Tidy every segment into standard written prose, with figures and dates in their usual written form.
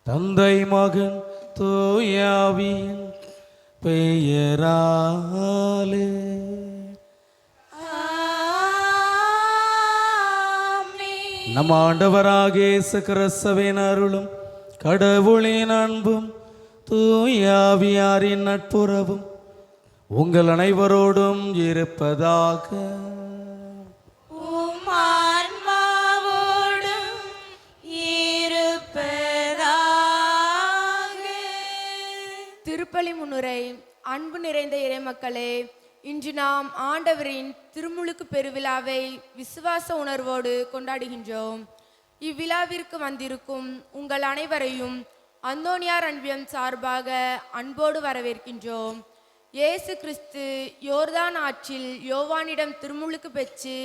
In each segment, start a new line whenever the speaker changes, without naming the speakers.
தந்தை மகன் தூயாவியின் பெயராலே நம் ஆண்டவராகிய இயேசு கிறிஸ்துவின் அருளும் கடவுளின் அன்பும் தூயாவியாரின் நட்புறவும் உங்கள் அனைவரோடும் இருப்பதாக.
திருப்பலி முன்னுரை. அன்பு நிறைந்த இறைமக்களே, இன்று நாம் ஆண்டவரின் திருமுழுக்கு பெருவிழாவை விசுவாச உணர்வோடு கொண்டாடுகின்றோம். இவ்விழாவிற்கு வந்திருக்கும் உங்கள் அனைவரையும் அந்தோனியார் அன்பியம் சார்பாக அன்போடு வரவேற்கின்றோம். இயேசு கிறிஸ்து யோர்தான் ஆற்றில் யோவானிடம் திருமுழுக்கு பெற்று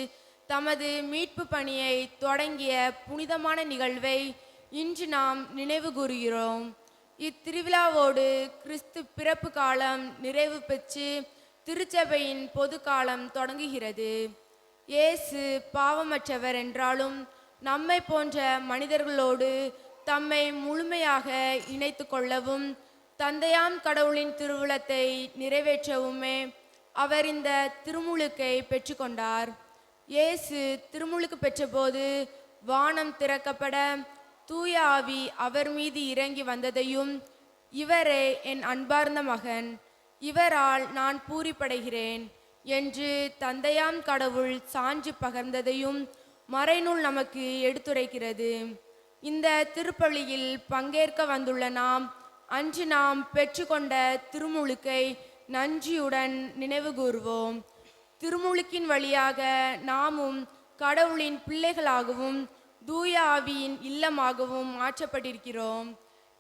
தமது மீட்பு பணியை தொடங்கிய புனிதமான நிகழ்வை இன்று நாம் நினைவு கூறுகிறோம். இத்திருவிழாவோடு கிறிஸ்து பிறப்பு காலம் நிறைவு பெற்று திருச்சபையின் பொது காலம் தொடங்குகிறது. இயேசு பாவமற்றவர் என்றாலும் நம்மை போன்ற மனிதர்களோடு தம்மை முழுமையாக இணைத்து கொள்ளவும் தந்தையாம் கடவுளின் திருவுளத்தை நிறைவேற்றவுமே அவர் இந்த திருமுழுக்கை பெற்றுக்கொண்டார். இயேசு திருமுழுக்கு பெற்றபோது வானம் திறக்கப்பட தூய ஆவி அவர் மீது இறங்கி வந்ததையும், இவரே என் அன்பார்ந்த மகன், இவரால் நான் பூரிப்படைகிறேன் என்று தந்தையாம் கடவுள் சான்று பகர்ந்ததையும் மறைநூல் நமக்கு எடுத்துரைக்கிறது. இந்த திருப்பலியில் பங்கேற்க வந்துள்ள அன்று நாம் பெற்றுக்கொண்ட திருமுழுக்கை நன்றியுடன் நினைவு கூறுவோம். திருமுழுக்கின் வழியாக நாமும் கடவுளின் பிள்ளைகளாகவும் தூய ஆவியின் இல்லமாகவும் மாற்றப்பட்டிருக்கிறோம்.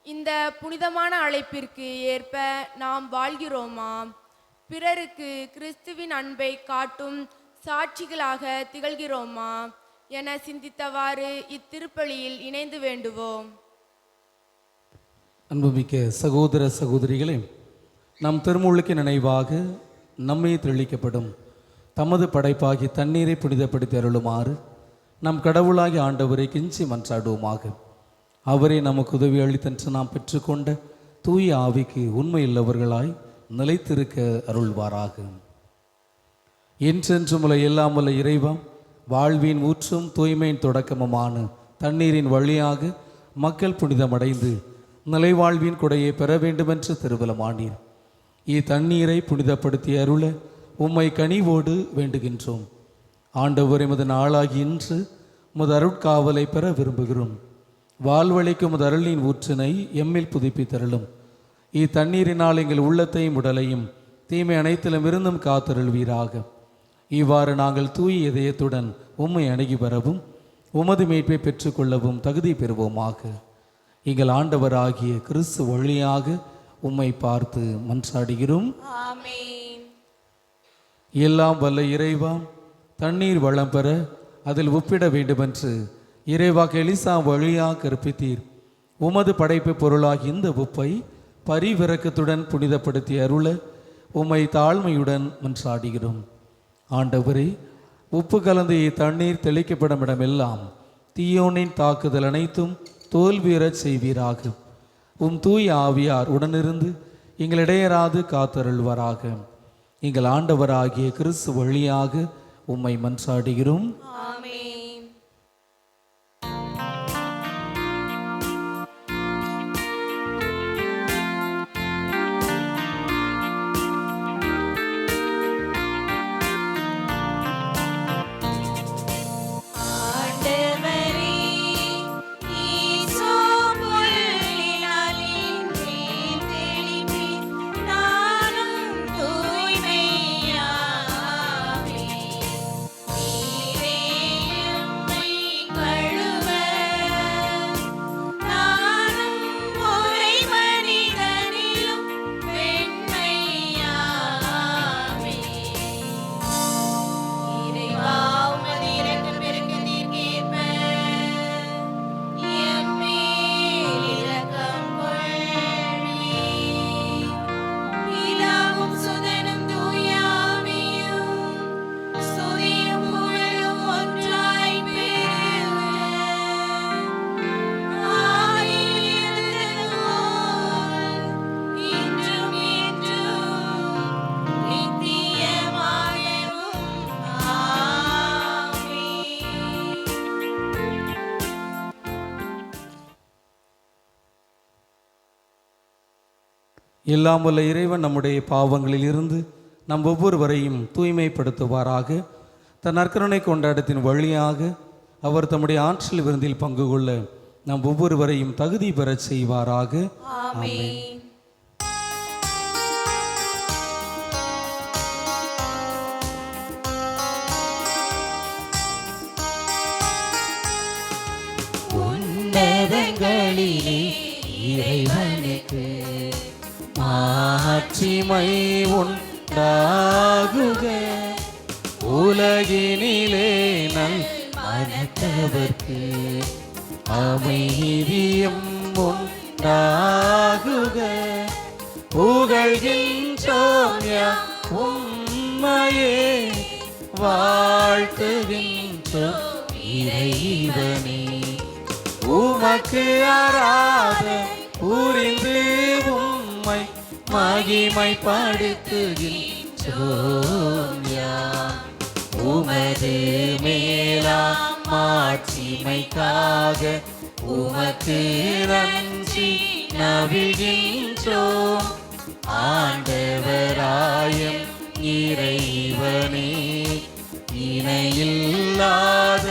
இந்த புனிதமான அழைப்பிற்கு ஏற்ப நாம் வாழ்கிறோமா? பிறருக்கு கிறிஸ்துவின் அன்பை காட்டும் சாட்சிகளாக திகழ்கிறோமா என சிந்தித்தவாறு இத்திருப்பலியில் இணைந்து வேண்டுவோம்.
அன்புமிக்க சகோதர சகோதரிகளே, நம் திருமுழுக்கு நினைவாக நம்மை தெளிக்கப்படும் தமது படைப்பாகி தண்ணீரை புனிதப்படுத்தி அருளுமாறு நம் கடவுளாகி ஆண்டவரை கெஞ்சி மன்றாடுவோமாக. அவரே நமக்கு உதவி அளித்தன்று நாம் பெற்றுக்கொண்ட தூய ஆவிக்கு உண்மையுள்ளவர்களாய் நிலைத்திருக்க அருள்வாராக. என்றென்றும் உள்ள எல்லாம் உள்ள இறைவா, வாழ்வின் ஊற்றும் தூய்மையின் தொடக்கமுமான தண்ணீரின் வழியாக மக்கள் புனிதமடைந்து நிலைவாழ்வின் கொடையை பெற வேண்டுமென்று திருவிழமானீர். இத்தண்ணீரை புனிதப்படுத்தி அருள உம்மை கனிவோடு வேண்டுகின்றோம். ஆண்டவர் எமது நாளாகி இன்று முது அருட்காவலை பெற விரும்புகிறோம். வாழ்வழிக்கும் முது அருளின் ஊற்றினை எம்மில் புதுப்பித்தருளும். இத்தண்ணீரினால் எங்கள் உள்ளத்தையும் உடலையும் தீமை அனைத்திலும் இருந்தும் காத்தருள்வீராக. இவ்வாறு நாங்கள் தூய இதயத்துடன் உம்மை அணுகி வரவும் உமது மீட்பை பெற்றுக்கொள்ளவும் தகுதி பெறுவோமாக. எங்கள் ஆண்டவராகிய கிறிஸ்து வழியாக உம்மை பார்த்து மன்றாடுகிறோம். எல்லாம் வல்ல இறைவா, தண்ணீர் வளம் பெற அதில் உப்பிட வேண்டுமென்று இறைவாக்கு எலிசா வழியாக கற்பித்தீர். உமது படைப்பு பொருளாகி இந்த உப்பை பரிவிரக்கத்துடன் புனிதப்படுத்தி அருள உம்மை தாழ்மையுடன் மன்றாடுகிறோம். ஆண்டவரே, உப்பு கலந்து இத்தண்ணீர் தெளிக்கப்படும் இடமெல்லாம் தீயோனின் தாக்குதல் அனைத்தும் தோல்வியறச் செய்வீராக. தூய ஆவியார் உடனிருந்து எங்களிடையராது காத்தருள்வாராக. எங்கள் ஆண்டவராகிய கிறிஸ்து வழியாக உம்மை மன்றாடுகிறோம்.
நீரே
எல்லாம் வல்ல இறைவன் நம்முடைய பாவங்களில் இருந்து நம் ஒவ்வொருவரையும் தூய்மைப்படுத்துவாராக. தன் நற்கருணை கொண்டாட்டத்தின் வழியாக அவர் தம்முடைய ஆற்றல் விருந்தில் பங்கு கொள்ள நம் ஒவ்வொருவரையும் தகுதி பெறச் செய்வாராக. ஆமென்.
உன்னதங்களிலே இறைவனுக்கு மாட்சிமை உண்டாகுக.
உலகினிலே நல்
மனத்தவர்க்கு
அமைதியும் உண்டாகுக. புகழ்கின்றோம் யாம் உம்மையே, வாழ்த்துகின்றோம்
இறைவனே.
உமக்கு ஆராதனை புரிந்து உம்மை மகிமைப்படுத்துகின்றோம் யாம்.
உமது மேலாம் மாட்சிமைக்காக
உமக்கு நன்றி நவிகின்றோம்.
ஆண்டவராயம்
இறைவனே, இணையில்லாத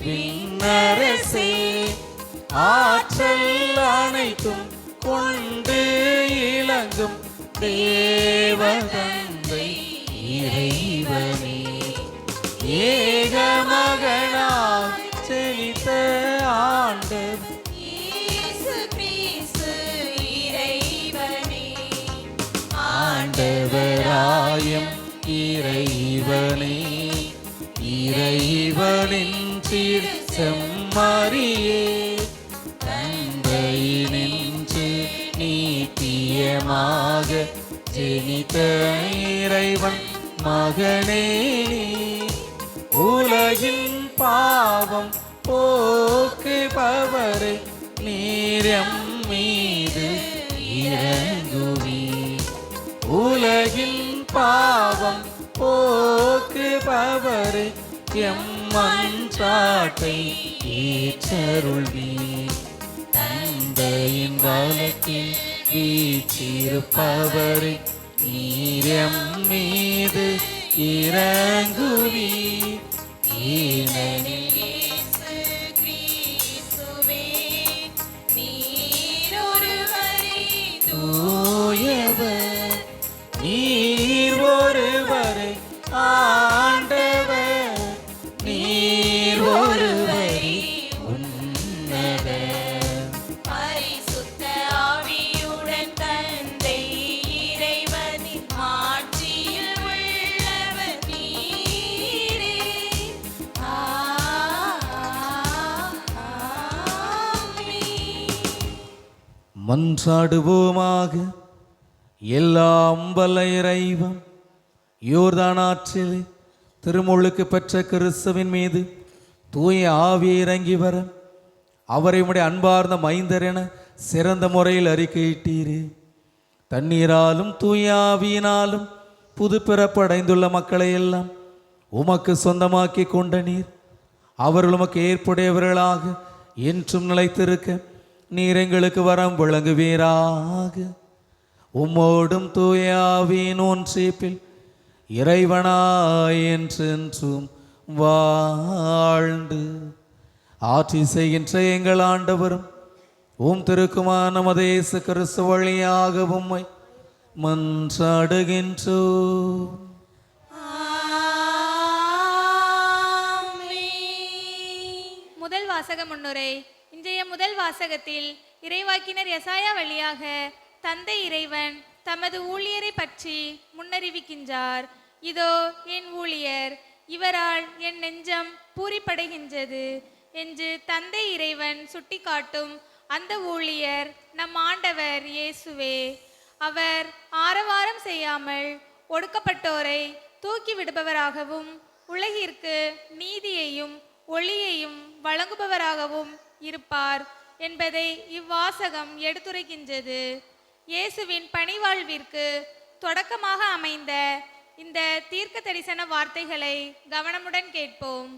விண்ணரசே, ஆற்றல் அனைத்தும் கொண்டு இலங்கும் தேவதந்தை
இறைவனே.
ஏக மகனாய் ஜனித்த ஆண்டவர்
இயேசு கிறிஸ்து இறைவனே.
ஆண்டவராயம் இறைவனே, இறைவனின் சீர் செம்மறியே, தந்தையினின்று நீத்தியமாக ஜனித்த இறைவன் மகனே, உலகின் பாவம் போக்குபவரை நீரம் மீது இறங்குவீர். உலகின் பாவம் போக்குபவரை எம்மன்றாட்டை ஏற்றருள்வீர். தந்தையின் வலத்தில் வீற்றிருப்பவரை நீரம் மீது இறங்குவீர். ஏனெனில்
இயேசு கிறிஸ்துவே நீரொருவரே
தூயவர், நீர் ஒருவரே ஆண்டவர், நீர் ஒருவரே உன்னதர்.
பரிசுத்த ஆவியுடன் தந்தை இறைவனின் மாட்சியில் உள்ளவர் நீரே. ஆமென்.
மன்றாடுவோமாக. எல்லாம் வல்ல இறைவன் யோர்தான் ஆற்றில் திருமுழுக்கு பெற்ற கிறிஸ்துவின் மீது தூய ஆவியை இறங்கி வர அவரை உம்முடைய அன்பார்ந்த மைந்தர் என சிறந்த முறையில் அறிக்கையிட்டீரே. தண்ணீராலும் தூய ஆவியினாலும் புது பிறப்படைந்துள்ள மக்களை எல்லாம் உமக்கு சொந்தமாக்கி கொண்ட நீர் அவர்கள் உமக்கு ஏற்புடையவர்களாக என்றும் நிலைத்திருக்க நீர் எங்களுக்கு வரம் விளங்குவீராக. உம்மோடும் தூய ஆவியின் ஒன்றிப்பில் இறைவனாய் என்றென்றும் வாழ்ந்து ஆட்சி செய்கின்ற எங்கள் ஆண்டவரும் உம் திருக்குமார நமது இயேசு கிறிஸ்து வழியாக உம்மை மன்றாடுகின்றோம்.
முதல் வாசக முன்னுரை. இன்றைய முதல் வாசகத்தில் இறைவாக்கினர் எசாயா வழியாக தந்தை இறைவன் தமது ஊழியரை பற்றி முன்னறிவிக்கின்றார். இதோ என் ஊழியர், இவரால் என் நெஞ்சம் பூரிப்படைகின்றது என்று தந்தை இறைவன் சுட்டிக்காட்டும் அந்த ஊழியர் நம் ஆண்டவர் இயேசுவே. அவர் ஆரவாரம் செய்யாமல் ஒடுக்கப்பட்டோரை தூக்கி விடுபவராகவும் உலகிற்கு நீதியையும் ஒளியையும் வழங்குபவராகவும் இருப்பார் என்பதை இவ்வாசகம் எடுத்துரைக்கின்றது. இயேசுவின் பணிவாழ்விற்கு தொடக்கமாக அமைந்த இந்த தீர்க்க தரிசன வார்த்தைகளை கவனமுடன் கேட்போம்.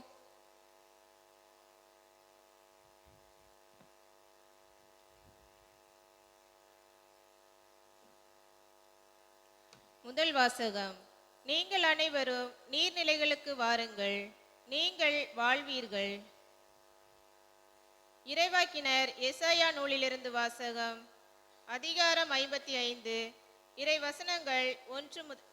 முதல் வாசகம். நீங்கள் அனைவரும் நீர்நிலைகளுக்கு வாருங்கள், நீங்கள் வாழ்வீர்கள். இறைவாக்கினர் எசாயா நூலிலிருந்து வாசகம். அதிகாரம் 55, இறை வசனங்கள் 1 முதல்.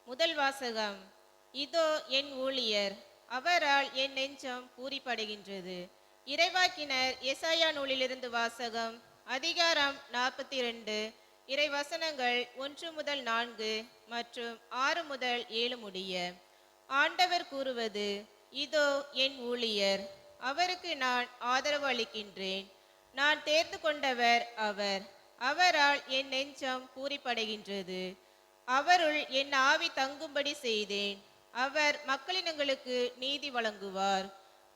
முதல் வாசகம். இதோ என் ஊழியர், அவரால் என் நெஞ்சம் பூரிப்படைகின்றது. இறைவாக்கினர் எசாயா நூலிலிருந்து வாசகம். அதிகாரம் 42, இறை வசனங்கள் 1 முதல் 4 மற்றும் 6 முதல் 7 முடிய. ஆண்டவர் கூறுவது: இதோ என் ஊழியர், அவருக்கு நான் ஆதரவு அளிக்கின்றேன். நான் தேர்ந்து கொண்டவர் அவர், அவரால் என் நெஞ்சம் பூரிப்படைகின்றது. அவருள் என் ஆவி தங்கும்படி செய்தேன். அவர் மக்களினங்களுக்கு நீதி வழங்குவார்.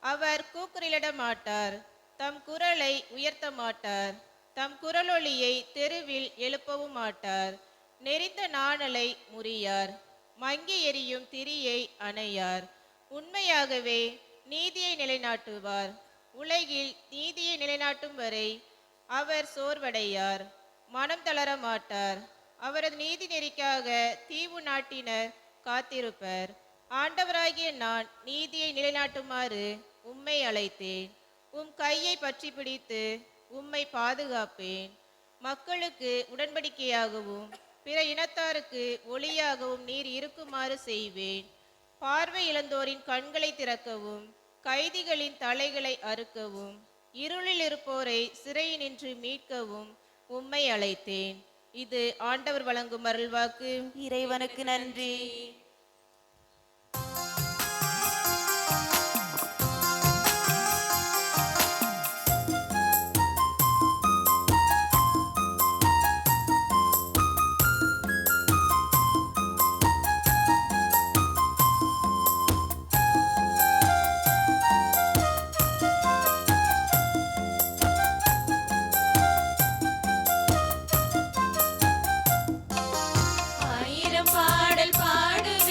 அவர் கூக்குரலிட மாட்டார், தம் குரலை உயர்த்த மாட்டார். தம் குரலொலியை தெருவில் எழுப்பவும் மாட்டார். நெறிந்த நாணலை முறியார், மங்கி எரியும் திரியை அணையார். உண்மையாகவே நீதியை நிலைநாட்டுவார். உலகில் நீதியை நிலைநாட்டும் வரை அவர் சோர்வடையார், மனம் தளர மாட்டார். அவரது நீதி நெறிக்காக தீவு நாட்டினர் காத்திருப்பர். ஆண்டவராகிய நான் நீதியை நிலைநாட்டுமாறு உம்மை அழைத்தேன். உம் கையை பற்றி பிடித்து உம்மை பாதுகாப்பேன். மக்களுக்கு உடன்படிக்கையாகவும் பிற இனத்தாருக்கு ஒளியாகவும் நீர் இருக்குமாறு செய்வேன். பார்வை இழந்தோரின் கண்களை திறக்கவும், கைதிகளின் தலைகளை அறுக்கவும், இருளில் இருப்போரை சிறையினின்று மீட்கவும் உம்மை அழைத்தேன். இது ஆண்டவர் வழங்கும் அருள்வாக்கு.
இறைவனுக்கு நன்றி. ஆயிரம் பாடல் பாடுவேன்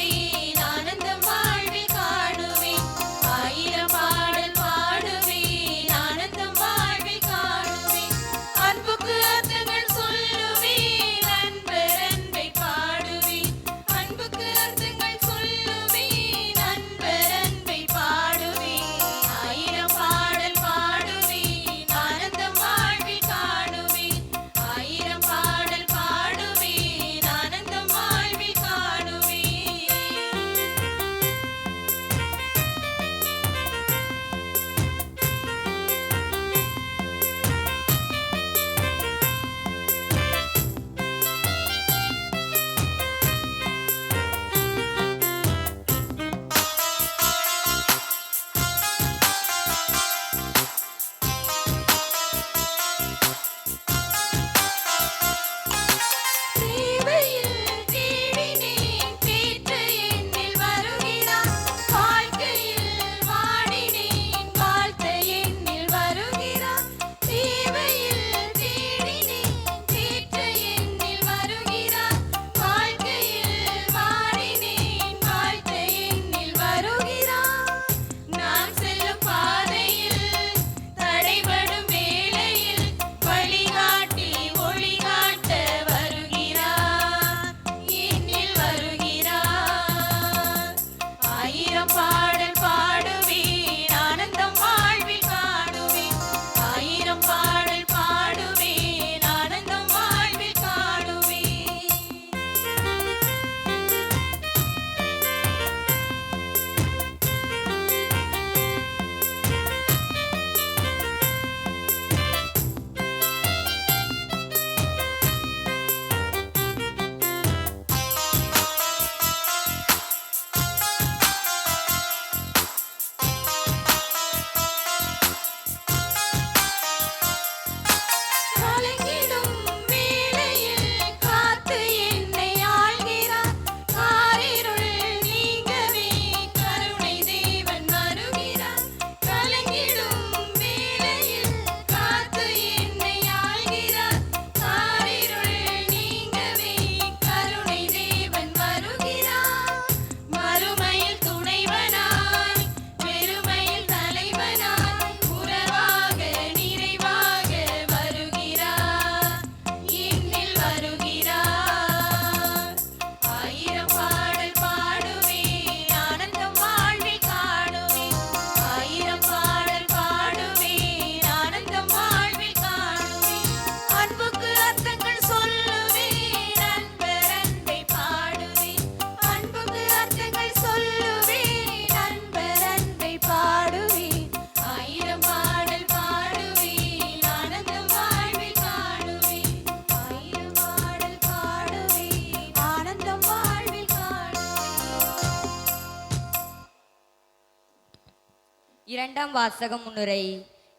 இரண்டாம் வாசகம் முன்னுரை.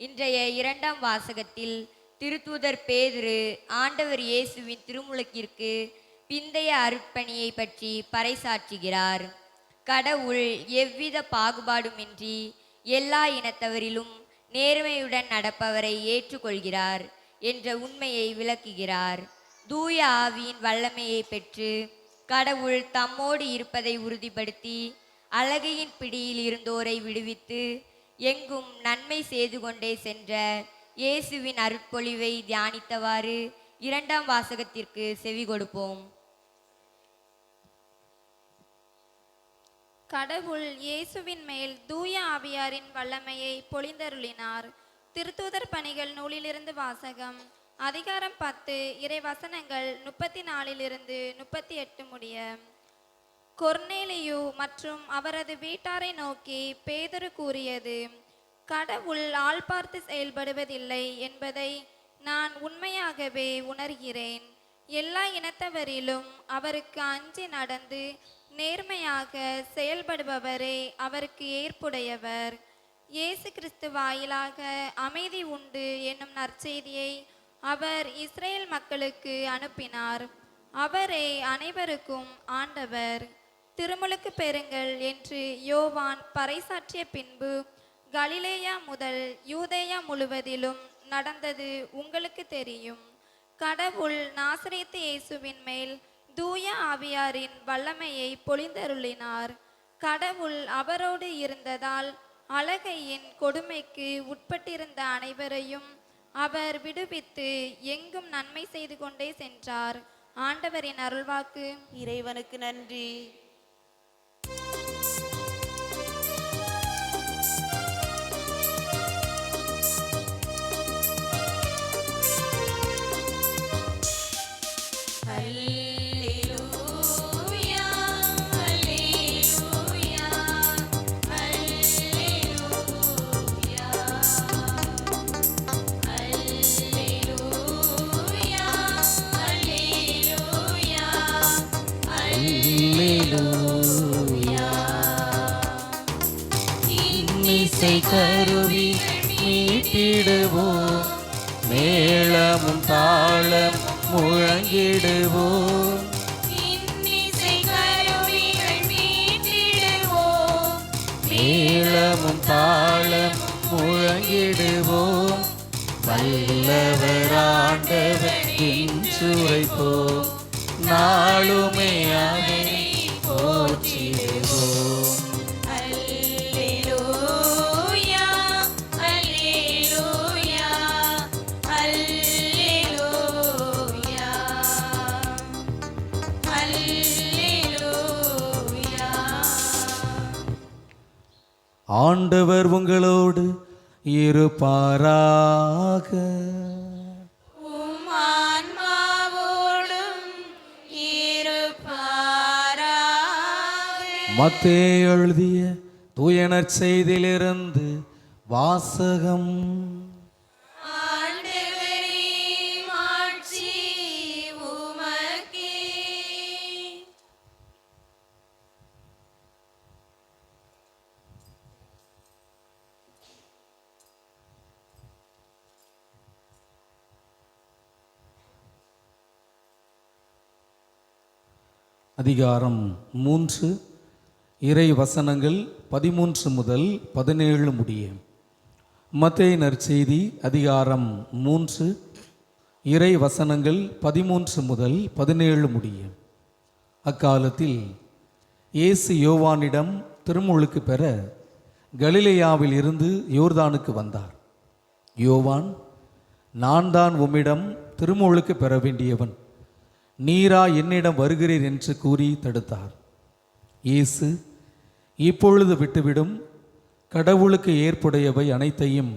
இன்றைய இரண்டாம் வாசகத்தில் திருத்தூதர் பேதுரு ஆண்டவர் இயேசுவின் திருமுழுக்கிற்கு பிந்தைய அருட்பணியை பற்றி பறைசாற்றுகிறார். கடவுள் எவ்வித பாகுபாடுமின்றி எல்லா இனத்தவரிலும் நேர்மையுடன் நடப்பவரை ஏற்றுக்கொள்கிறார் என்ற உண்மையை விளக்குகிறார். தூய ஆவியின் வல்லமையை பெற்று கடவுள் தம்மோடு இருப்பதை உறுதிப்படுத்தி அழகையின் பிடியில் இருந்தோரை விடுவித்து எங்கும் நன்மை செய்து கொண்டே சென்ற இயேசுவின் அருட்பொழிவை தியானித்தவாறு இரண்டாம் வாசகத்திற்கு செவி கொடுப்போம்.
கடவுள் இயேசுவின் மேல் தூய ஆவியாரின் வல்லமையை பொழிந்தருளினார். திருத்தூதர் பணிகள் நூலிலிருந்து வாசகம். அதிகாரம் 10 இறை வசனங்கள் 34 38 முடிய. கொர்நேலியு மற்றும் அவரது வீட்டாரை நோக்கி பேதுரு கூறியது, கடவுள் ஆள் பார்த்து செயல்படுவதில்லை என்பதை நான் உண்மையாகவே உணர்கிறேன். எல்லா இனத்தவரிலும் அவருக்கு அஞ்சி நடந்து நேர்மையாக செயல்படுபவரே அவருக்கு ஏற்புடையவர். இயேசு கிறிஸ்து வாயிலாக அமைதி உண்டு என்னும் நற்செய்தியை அவர் இஸ்ரேல் மக்களுக்கு அனுப்பினார். அவரே அனைவருக்கும் ஆண்டவர். திருமுழுக்கு பெறுங்கள் என்று யோவான் பறைசாற்றிய பின்பு கலிலேயா முதல் யூதேயா முழுவதிலும் நடந்தது உங்களுக்கு தெரியும். கடவுள் நாசரேத்து இயேசுவின் மேல் தூய ஆவியாரின் வல்லமையை பொழிந்தருளினார். கடவுள் அவரோடு இருந்ததால் அலகையின் கொடுமைக்கு உட்பட்டிருந்த அனைவரையும் அவர் விடுவித்து எங்கும் நன்மை செய்து கொண்டே சென்றார். ஆண்டவரின் அருள்வாக்கு.
இறைவனுக்கு நன்றி.
இன்னிசை கருவி மீட்டிடுவோம், மேளமும் தாளம் முழங்கிடுவோம்.
இன்னிசை கருவிகள் மீட்டிடுவோம்,
மேளமும் தாளம் முழங்கிடுவோம். வல்லவர் ஆண்டவர் என்றுரைப்போம், நாளுமே அவரை போற்றிடுவோம்.
அல்லேலூயா, அல்லேலூயா, அல்லேலூயா, அல்லேலூயா.
ஆண்டவர் உங்களோடு இருப்பாராக.
உம் ஆன்மாவோடும் இருப்பாராக.
மத்தேயு எழுதிய தூய நற்செய்தியிலிருந்து வாசகம்.
ஆண்டவரே, மாட்சி உமக்கே.
அதிகாரம் 3 இறை வசனங்கள் 13 முதல் 17 முடிய. மத்தேயு நற்செய்தி அதிகாரம் 3 இறை வசனங்கள் 13 முதல் 17 முடிய. அக்காலத்தில் இயேசு யோவானிடம் திருமுழுக்கு பெற கலிலேயாவில் இருந்து யோர்தானுக்கு வந்தார். யோவான், நான் தான் உம்மிடம் திருமுழுக்கு பெற வேண்டியவன், நீரா என்னிடம் வருகிறீர் என்று கூறி தடுத்தார். இயேசு, இப்பொழுது விட்டுவிடும், கடவுளுக்கு ஏற்புடையவை அனைத்தையும்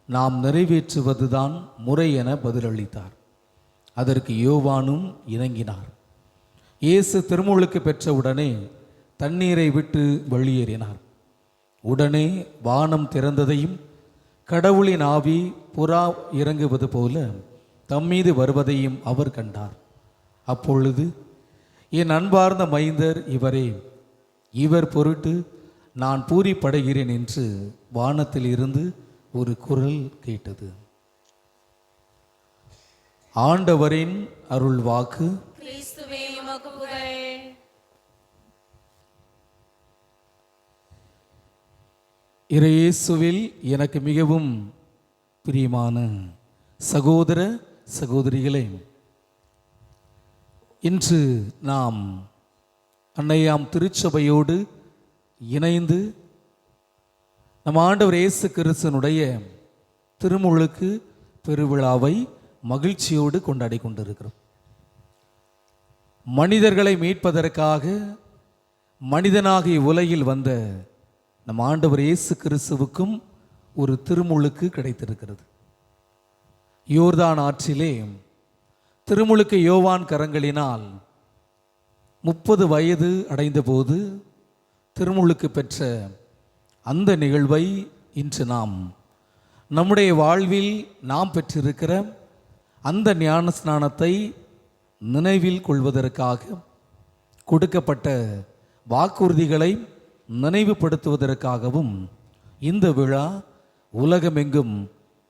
நாம் நிறைவேற்றுவதுதான் முறை என பதிலளித்தார். அதற்கு யோவானும் இணங்கினார். இயேசு திருமுழுக்கு பெற்றவுடனே தண்ணீரை விட்டு வெளியேறினார். உடனே வானம் திறந்ததையும் கடவுளின் ஆவி புறா இறங்குவது போல தம்மீது வருவதையும் அவர் கண்டார். அப்பொழுது, என் அன்பார்ந்த மைந்தர் இவரே, இவர் பொருட்டு நான் பூரிப்படைகிறேன் என்று வானத்தில் இருந்து ஒரு குரல் கேட்டது. ஆண்டவரின் அருள் வாக்கு.
கிறிஸ்துவே உமக்கு புகழ்.
இறையேசுவில் எனக்கு மிகவும் பிரியமான சகோதர சகோதரிகளே, இன்று நாம் அன்னையாம் திருச்சபையோடு இணைந்து நம் ஆண்டவர் இயேசு கிறிஸ்துவினுடைய திருமுழுக்கு பெருவிழாவை மகிழ்ச்சியோடு கொண்டாடி கொண்டிருக்கிறோம். மனிதர்களை மீட்பதற்காக மனிதனாகிய உலகில் வந்த நம் ஆண்டவர் இயேசு கிறிஸ்துவுக்கும் ஒரு திருமுழுக்கு கிடைத்திருக்கிறது. யோர்தான் ஆற்றிலே திருமுழுக்கு யோவான் கரங்களினால் 30 வயது அடைந்தபோது திருமுழுக்கு பெற்ற அந்த நிகழ்வை இன்று நாம் நம்முடைய வாழ்வில் நாம் பெற்றிருக்கிற அந்த ஞான ஸ்நானத்தை நினைவில் கொள்வதற்காக கொடுக்கப்பட்ட வாக்குறுதிகளை நினைவுபடுத்துவதற்காகவும் இந்த விழா உலகமெங்கும்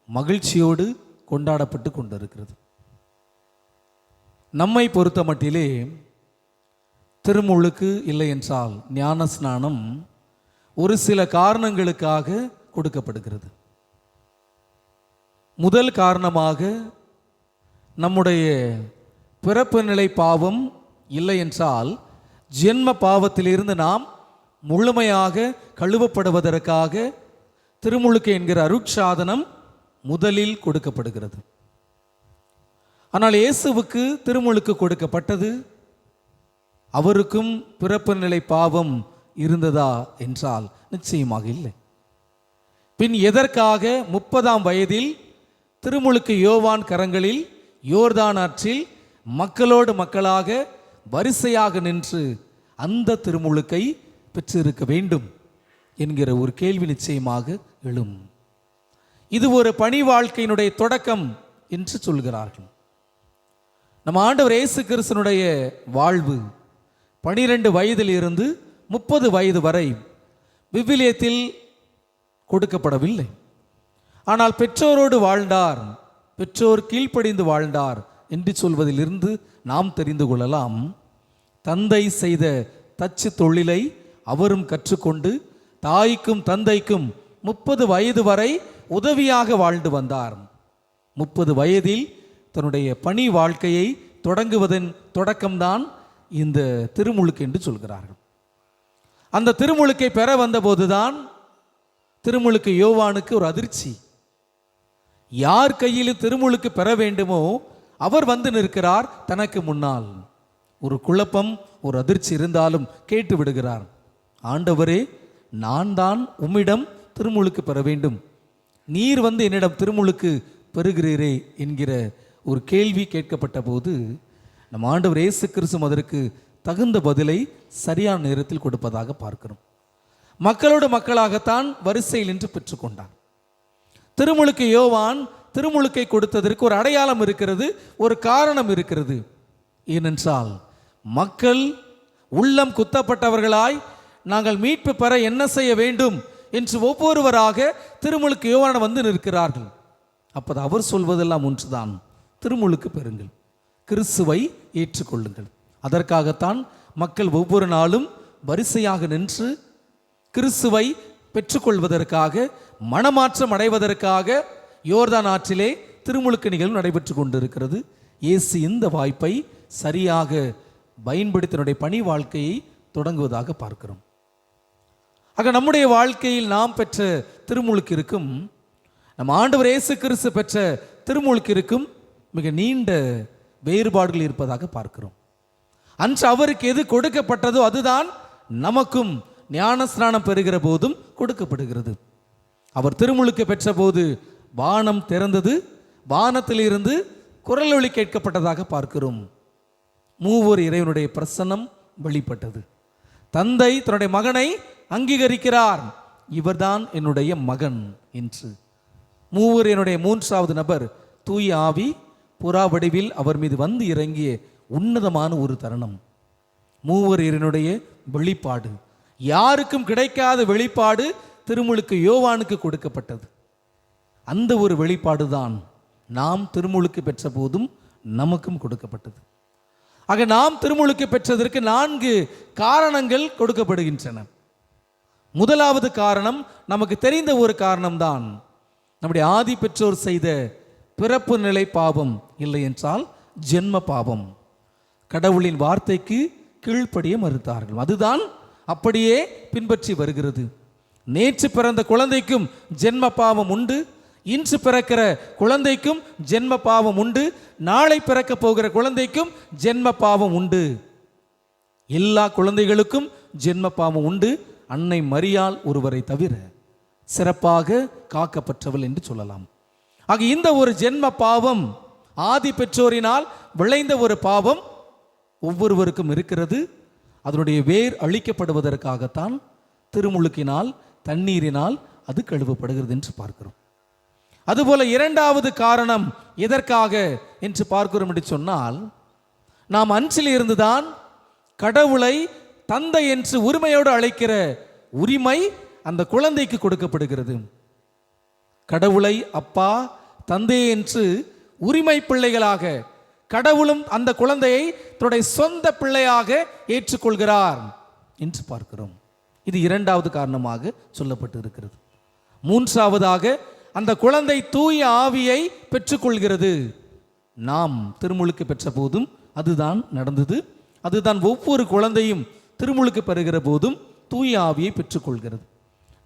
மகிழ்ச்சியோடு கொண்டாடப்பட்டு கொண்டிருக்கிறது. நம்மை பொறுத்த மட்டிலே திருமுழுக்கு இல்லை என்றால் ஞான ஸ்நானம் ஒரு சில காரணங்களுக்காக கொடுக்கப்படுகிறது. முதல் காரணமாக நம்முடைய பிறப்பு நிலை பாவம் இல்லை என்றால் ஜென்ம பாவத்திலிருந்து நாம் முழுமையாக கழுவப்படுவதற்காக திருமுழுக்கு என்கிற அருட்சாதனம் முதலில் கொடுக்கப்படுகிறது. ஆனால் இயேசுவுக்கு திருமுழுக்கு கொடுக்கப்பட்டது, அவருக்கும் பிறப்பு நிலை பாவம் இருந்ததா என்றால் நிச்சயமாக இல்லை. பின் எதற்காக 30ஆம் வயதில் திருமுழுக்கு யோவான் கரங்களில் யோர்தான் ஆற்றில் மக்களோடு மக்களாக வரிசையாக நின்று அந்த திருமுழுக்கை பெற்றிருக்க வேண்டும் என்கிற ஒரு கேள்வி நிச்சயமாக எழும். இது ஒரு பணி வாழ்க்கையினுடைய தொடக்கம் என்று சொல்கிறார்கள். நம் ஆண்டவர் இயேசு கிறிஸ்துவினுடைய வாழ்வு 12 வயதில் இருந்து 30 வயது வரை விவிலியத்தில் கொடுக்கப்படவில்லை. ஆனால் பெற்றோரோடு வாழ்ந்தார், பெற்றோர் கீழ்ப்படிந்து வாழ்ந்தார் என்று சொல்வதிலிருந்து நாம் தெரிந்து கொள்ளலாம். தந்தை செய்த தச்சு தொழிலை அவரும் கற்றுக்கொண்டு தாய்க்கும் தந்தைக்கும் 30 வயது வரை உதவியாக வாழ்ந்து வந்தார். 30 வயதில் தன்னுடைய பணி வாழ்க்கையை தொடங்குவதன் தொடக்கம்தான் இந்த திருமுழுக்கு என்று சொல்கிறார்கள். அந்த திருமுழுக்கை பெற வந்தபோதுதான் திருமுழுக்கு யோவானுக்கு ஒரு அதிர்ச்சி. யார் கையிலும் திருமுழுக்கு பெற வேண்டுமோ அவர் வந்து நிற்கிறார் தனக்கு முன்னால். ஒரு குழப்பம், ஒரு அதிர்ச்சி இருந்தாலும் கேட்டு விடுகிறார், ஆண்டவரே, நான் தான் உம்மிடம் திருமுழுக்கு பெற வேண்டும், நீர் வந்து என்னிடம் திருமுழுக்கு பெறுகிறீரே என்கிற ஒரு கேள்வி கேட்கப்பட்ட போது நம் ஆண்டவர் இயேசு கிறிஸ்து அதற்கு தகுந்த பதிலை சரியான நேரத்தில் கொடுப்பதாக பார்க்கிறோம். மக்களோடு மக்களாகத்தான் வரிசையில் நின்று பெற்றுக்கொண்டார். திருமுழுக்கு யோவான் திருமுழுக்கை கொடுத்ததற்கு ஒரு அடையாளம் இருக்கிறது, ஒரு காரணம் இருக்கிறது. ஏனென்றால் மக்கள் உள்ளம் குத்தப்பட்டவர்களாய் நாங்கள் மீட்பு பெற என்ன செய்ய வேண்டும் என்று ஒவ்வொருவராக திருமுழுக்கு யோவான் வந்து நிற்கிறார்கள். அப்போது அவர் சொல்வதெல்லாம் ஒன்றுதான், திருமுழுக்கு பெறுங்கள், கிறிஸ்துவை ஏற்றுக்கொள்ளுங்கள். அதற்காகத்தான் மக்கள் ஒவ்வொரு நாளும் வரிசையாக நின்று கிறிஸ்துவை பெற்றுக்கொள்வதற்காக, மனமாற்றம் அடைவதற்காக யோர்தான் ஆற்றிலே திருமுழுக்கு நிகழ்வு நடைபெற்று கொண்டிருக்கிறது. இயேசு இந்த வாய்ப்பை சரியாக பயன்படுத்தினுடைய பணி வாழ்க்கையை தொடங்குவதாக பார்க்கிறோம். ஆக நம்முடைய வாழ்க்கையில் நாம் பெற்ற திருமுழுக்கிற்கும் நம் ஆண்டவர் இயேசு கிறிஸ்து பெற்ற திருமுழுக்கிற்கும் மிக நீண்ட வேறுபாடுகள் இருப்பதாக பார்க்கிறோம். அன்று அவருக்கு எது கொடுக்கப்பட்டதோ அதுதான் நமக்கும் ஞான ஸ்நானம் பெறுகிற போதும் கொடுக்கப்படுகிறது. அவர் திருமுழுக்கு பெற்ற போது வானம் திறந்தது, வானத்திலிருந்து குரல் ஒலி கேட்கப்பட்டதாக பார்க்கிறோம். மூவர் இறைவனுடைய பிரசன்னம் வெளிப்பட்டது. தந்தை தன்னுடைய மகனை அங்கீகரிக்கிறார், இவர்தான் என்னுடைய மகன் என்று. மூவர் என்னுடைய மூன்றாவது நபர் தூய ஆவி புறா வடிவில் அவர் மீது வந்து இறங்கிய உன்னதமான ஒரு தருணம். மூவர் என்னுடைய வெளிப்பாடு. யாருக்கும் கிடைக்காத வெளிப்பாடு திருமுழுக்கு யோவானுக்கு கொடுக்கப்பட்டது. அந்த ஒரு வெளிப்பாடு தான் நாம் திருமுழுக்கு பெற்ற போதும் நமக்கும் கொடுக்கப்பட்டது. ஆக நாம் திருமுழுக்கு பெற்றதற்கு 4 காரணங்கள் கொடுக்கப்படுகின்றன. முதலாவது காரணம் நமக்கு தெரிந்த ஒரு காரணம்தான், நம்முடைய ஆதி பெற்றோர் செய்த பிறப்பு நிலை பாவம், இல்லை என்றால் ஜென்ம பாவம். கடவுளின் வார்த்தைக்கு கீழ்ப்படிய மறுத்தார்கள். அதுதான் அப்படியே பின்பற்றி வருகிறது. நேற்று பிறந்த குழந்தைக்கும் ஜென்ம பாவம் உண்டு, இன்று பிறக்கிற குழந்தைக்கும் ஜென்ம பாவம் உண்டு, நாளை பிறக்க போகிற குழந்தைக்கும் ஜென்ம பாவம் உண்டு. எல்லா குழந்தைகளுக்கும் ஜென்ம பாவம் உண்டு. அன்னை மரியாள் ஒருவரை தவிர சிறப்பாக காக்கப்பட்டவள் என்று சொல்லலாம். ஆக இந்த ஒரு ஜென்ம பாவம் ஆதி பெற்றோரினால் விளைந்த ஒரு பாவம் ஒவ்வொருவருக்கும் இருக்கிறது. அதனுடைய வேர் அழிக்கப்படுவதற்காகத்தான் திருமுழுக்கினால் தண்ணீரினால் அது கழுவப்படுகிறது என்று பார்க்கிறோம். அதுபோல இரண்டாவது காரணம் எதற்காக என்று பார்க்கிறோம் என்று சொன்னால், நாம் அன்றில் இருந்துதான் கடவுளை தந்தை என்று உரிமையோடு அழைக்கிற உரிமை அந்த குழந்தைக்கு கொடுக்கப்படுகிறது. கடவுளை அப்பா தந்தை என்று உரிமை பிள்ளைகளாக கடவுளும் அந்த குழந்தையை தன்னுடைய சொந்த பிள்ளையாக ஏற்றுக்கொள்கிறார் என்று பார்க்கிறோம். இது இரண்டாவது காரணமாக சொல்லப்பட்டு இருக்கிறது. மூன்றாவதாக அந்த குழந்தை தூய ஆவியை பெற்றுக்கொள்கிறது. நாம் திருமுழுக்கு பெற்ற போதும் அதுதான் நடந்தது. அதுதான் ஒவ்வொரு குழந்தையும் திருமுழுக்கு பெறுகிற போதும் தூய ஆவியை பெற்றுக்கொள்கிறது.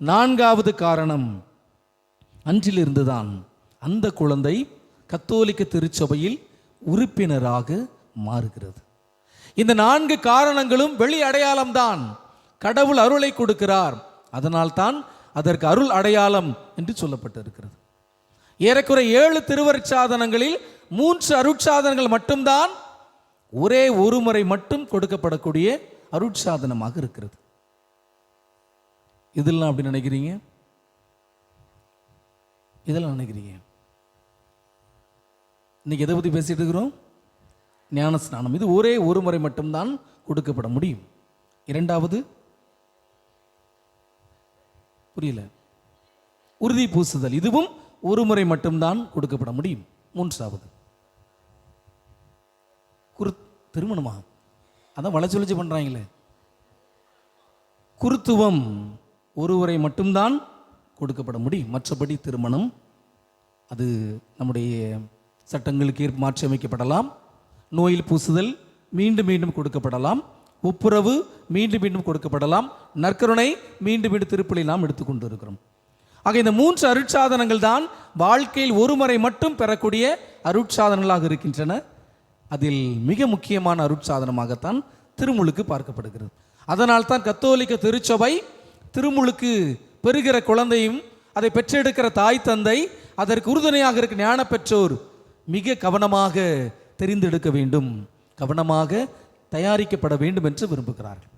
நான்காவது காரணம், அன்றிலிருந்துதான் அந்த குழந்தை கத்தோலிக்க திருச்சபையில் உறுப்பினராக மாறுகிறது. இந்த 4 காரணங்களும் வெளி அடையாளம்தான். கடவுள் அருளை கொடுக்கிறார், அதனால்தான் அதற்கு அருள் அடையாளம் என்று சொல்லப்பட்டிருக்கிறது. ஏறக்குறைய 7 திருவருட்சாதனங்களில் 3 அருட்சாதனங்கள் மட்டும்தான் ஒரே ஒரு முறை மட்டும் கொடுக்கப்படக்கூடிய அருட்சாதனமாக இருக்கிறது. இதெல்லாம் அப்படி நினைக்கிறீங்க? இதெல்லாம் நினைக்கிறீங்க? இன்னைக்கு எதை பற்றி பேசிட்டு இருக்கிறோம்? ஞான ஸ்நானம். இது ஒரே ஒரு முறை மட்டும்தான் கொடுக்கப்பட முடியும். இரண்டாவது புரியல, உறுதி பூசுதல், இதுவும் ஒரு முறை மட்டும்தான் கொடுக்கப்பட முடியும். மூன்றாவது திருமணமா? அதான் வளச்சொலிச்சு பண்றாங்களே. குருத்துவம் ஒருவரை மட்டும்தான் கொடுக்கப்பட முடியும். மற்றபடி திருமணம் அது நம்முடைய சட்டங்களுக்கு ஏற்ப மாற்றி அமைக்கப்படலாம். நோயில் பூசுதல் மீண்டும் மீண்டும் கொடுக்கப்படலாம். ஒப்புரவு மீண்டும் மீண்டும் கொடுக்கப்படலாம். நற்கருணை மீண்டும் மீண்டும் திருப்பலி நாம் எடுத்துக்கொண்டு இருக்கிறோம். ஆக இந்த 3 அருட்சாதனங்கள் தான் வாழ்க்கையில் ஒரு முறை மட்டும் பெறக்கூடிய அருட்சாதனங்களாக இருக்கின்றன. அதில் மிக முக்கியமான அருட்சாதனமாகத்தான் திருமுழுக்கு பார்க்கப்படுகிறது. அதனால் தான் கத்தோலிக்க திருச்சபை திருமுழுக்கு பெறுகிற குழந்தையும் அதை பெற்றெடுக்கிற தாய் தந்தை அதற்கு உறுதுணையாக இருக்க ஞான பெற்றோர் மிக கவனமாக தெரிந்தெடுக்க வேண்டும், கவனமாக தயாரிக்கப்பட வேண்டும் என்று விரும்புகிறார்கள்.